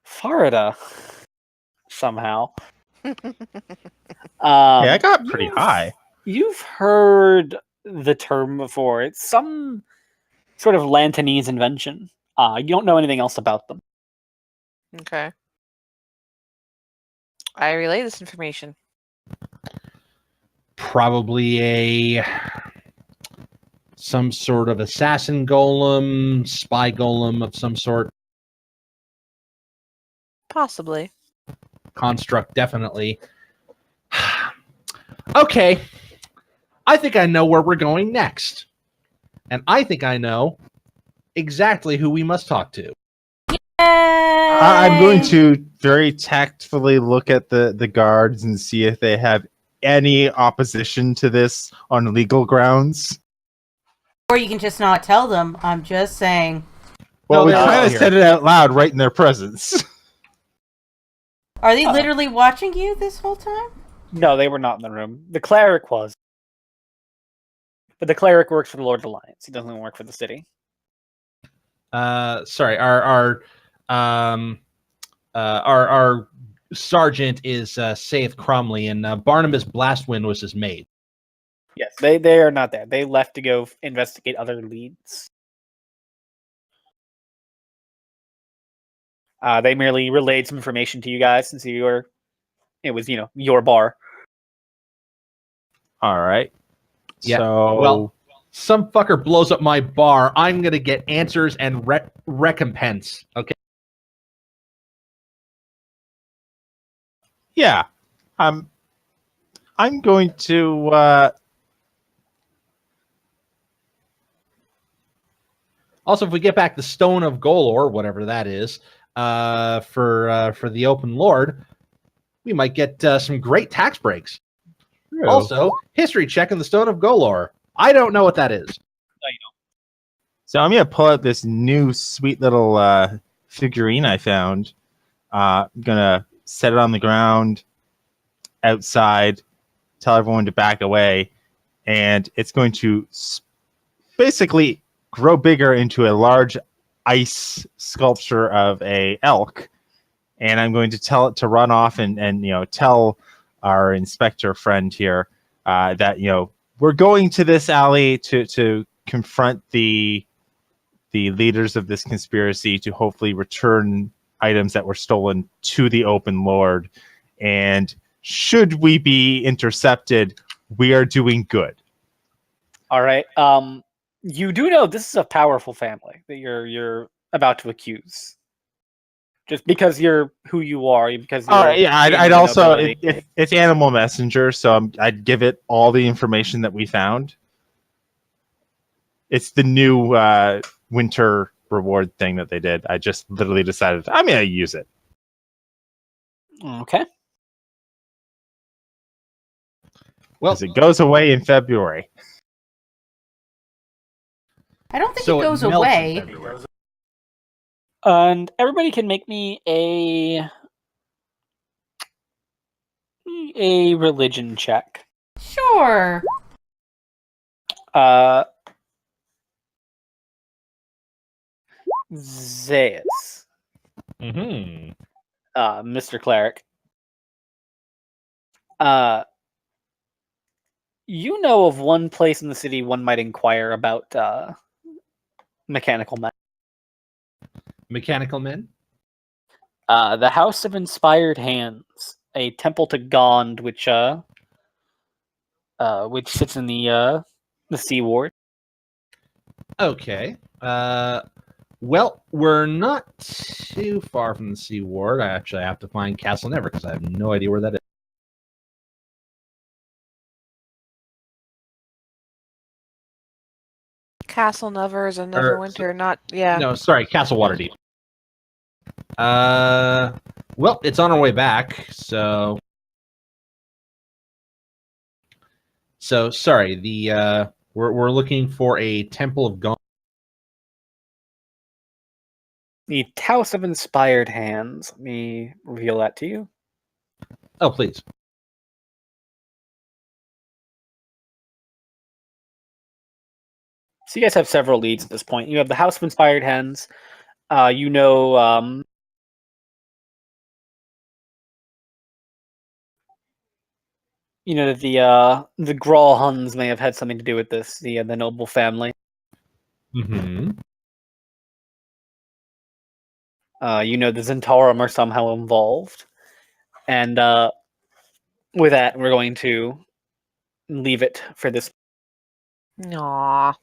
Farida. Somehow.
Yeah, I got pretty high.
You've heard the term before. It's some sort of Lantanese invention. You don't know anything else about them.
Okay. I relay this information.
Probably some sort of assassin golem, spy golem of some sort.
Possibly.
Construct, definitely. Okay. I think I know where we're going next. And I think I know exactly who we must talk to.
I'm going to very tactfully look at the guards and see if they have any opposition to this on legal grounds.
Or you can just not tell them. I'm just saying.
Well,
No,
we
they're
kind
all
of
here.
said it out loud right in their presence.
Are they literally watching you this whole time?
No, they were not in the room. The cleric was. But the cleric works for the Lord of Alliance. He doesn't work for the city.
Sorry, our sergeant is Saith Cromley, and Barnabas Blastwind was his mate.
Yes, they are not there. They left to go investigate other leads. They merely relayed some information to you guys since it was your bar.
All right.
Yeah.
So,
Well, some fucker blows up my bar. I'm gonna get answers and recompense. Okay.
yeah, I'm going to.
Also, if we get back the Stone of Golor, whatever that is, for the Open Lord, we might get some great tax breaks. Also, history check on the Stone of Golor. I don't know what that is.
So I'm gonna pull out this new sweet little figurine I found. I'm gonna set it on the ground outside, tell everyone to back away, and it's going to basically grow bigger into a large ice sculpture of a elk. And I'm going to tell it to run off and tell our inspector friend here that we're going to this alley to confront the leaders of this conspiracy to hopefully return items that were stolen to the Open Lord. And should we be intercepted, we are doing good.
All right. You do know this is a powerful family that you're about to accuse. Just because you're who you are, because you're
yeah, I'd also it's Animal Messenger, so I'd give it all the information that we found. It's the new winter reward thing that they did. I just literally decided I'm gonna use it.
Okay.
Well,
Because it goes away in February.
I don't think
so
it goes
melts in
away.
February.
And everybody can make me a religion check.
Sure.
Zayas.
Mm-hmm.
Mr. Cleric. You know of one place in the city one might inquire about mechanical men.
Mechanical men?
The House of Inspired Hands, a temple to Gond, which which sits in the Sea Ward.
Okay. Well, we're not too far from the Sea Ward. I actually have to find Castle Never because I have no idea where that is.
Castle Never is a Neverwinter, not yeah.
No, sorry, Castle Waterdeep. Well, it's on our way back, so sorry. We're looking for a Temple of Gaunt.
The House of Inspired Hands. Let me reveal that to you.
Oh, please.
So you guys have several leads at this point. You have the House of Inspired Hands. You know that the Grawl Huns may have had something to do with this. The noble family.
Mm-hmm.
You know the Zentarum are somehow involved, and with that, we're going to leave it for this.
Aww.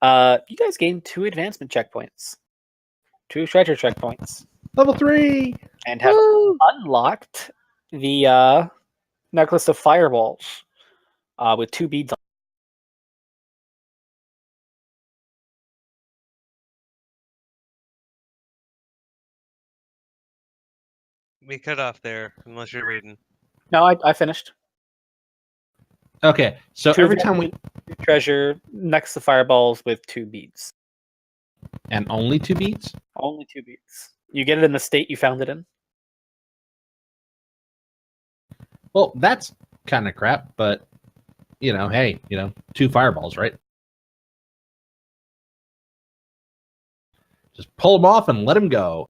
You guys gained 2 advancement checkpoints, 2 treasure checkpoints,
Level 3,
and have unlocked the necklace of fireballs with 2 beads.
We cut off there, unless you're reading.
No, I finished.
Okay, so every time we
treasure necklace of fireballs with 2 beads,
and only 2 beads.
only 2 beads. You get it in the state you found it in.
Well, that's kind of crap, but hey, 2 fireballs, right? Just pull them off and let them go,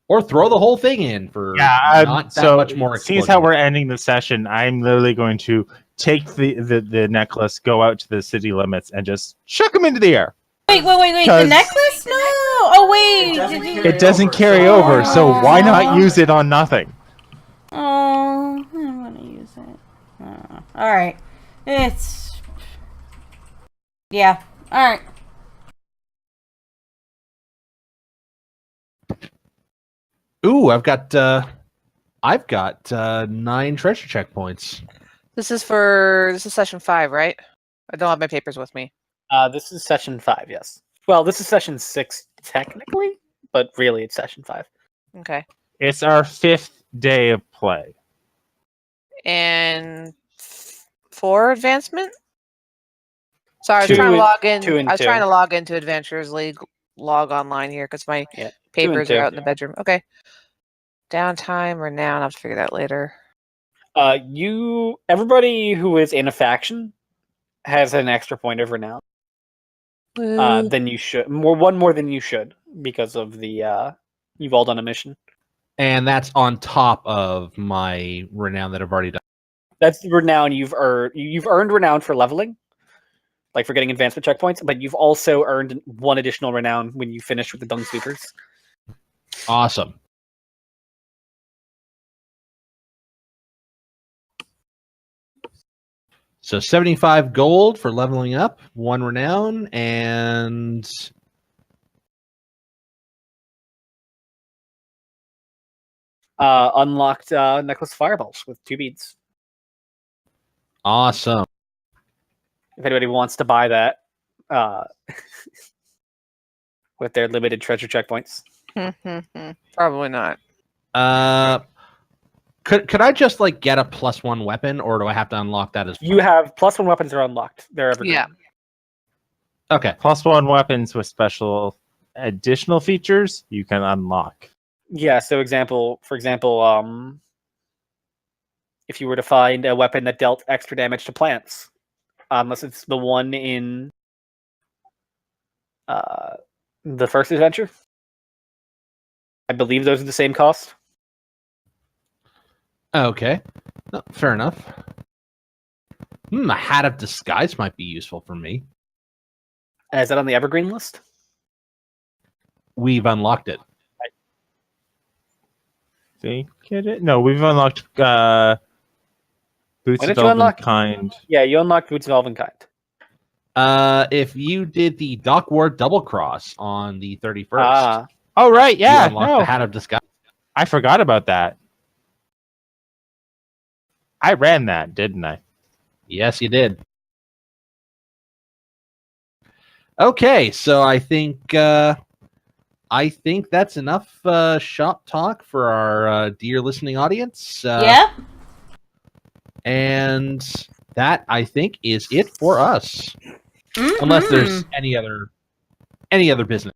or throw the whole thing in for not that much more.
Seeing how we're ending the session, I'm literally going to take the necklace, go out to the city limits, and just chuck them into the air.
Wait! The necklace? No! Oh wait!
It doesn't carry over, so why not use it on nothing?
Oh, I want to use it. All right, yeah. All right.
Ooh, I've got 9 treasure checkpoints.
This is session 5, right? I don't have my papers with me.
This is session 5, yes. Well, this is session 6 technically, but really it's session 5.
Okay.
It's our 5th day of play.
And 4 advancement? Sorry, I was trying to log in. I was trying to log into Adventurers League log online here because my papers are out in the bedroom. Okay. Downtime, renown. I'll have to figure that later.
Everybody who is in a faction has an extra point of renown. Than you should. One more than you should because of the you've all done a mission.
And that's on top of my renown that I've already done.
That's the renown you've earned. You've earned renown for leveling, like for getting advancement checkpoints, but you've also earned 1 additional renown when you finish with the Dung Sweepers.
Awesome. So 75 gold for leveling up, 1 renown, and
unlocked necklace of fireballs with 2 beads.
Awesome.
If anybody wants to buy that, with their limited treasure checkpoints,
Probably not.
Could I just get a +1 weapon, or do I have to unlock that as well?
You have +1 weapons are unlocked. They're evergreen.
Yeah.
Okay.
+1 weapons with special additional features you can unlock.
Yeah. So, for example, if you were to find a weapon that dealt extra damage to plants, unless it's the one in the first adventure, I believe those are the same cost.
Okay. No, fair enough. A hat of disguise might be useful for me.
Is that on the evergreen list?
We've unlocked it.
Think it? No, we've unlocked Boots
When
of
did you
Elven
unlock?
Kind.
Yeah, you unlocked Boots of Elven Kind.
If you did the Dock Ward double cross on the 31st,
Oh, right.
you
Yeah.
unlocked
No.
the Hat of Disguise.
I forgot about that. I ran that, didn't I?
Yes, you did. Okay, so I think that's enough shop talk for our dear listening audience.
Yep.
And that, I think, is it for us. Unless there's any other business.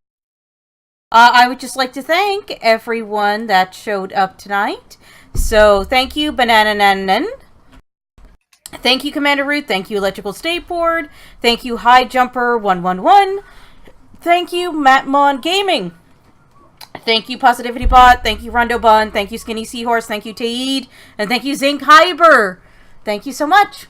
I would just like to thank everyone that showed up tonight. So thank you, Banana Nanan. Thank you, Commander Root. Thank you, Electrical State Board. Thank you, High Jumper 111. Thank you, Matmon Gaming. Thank you, Positivity Bot. Thank you, Rondo Bun. Thank you, Skinny Seahorse. Thank you, Taid. And thank you, Zinc Hyber. Thank you so much.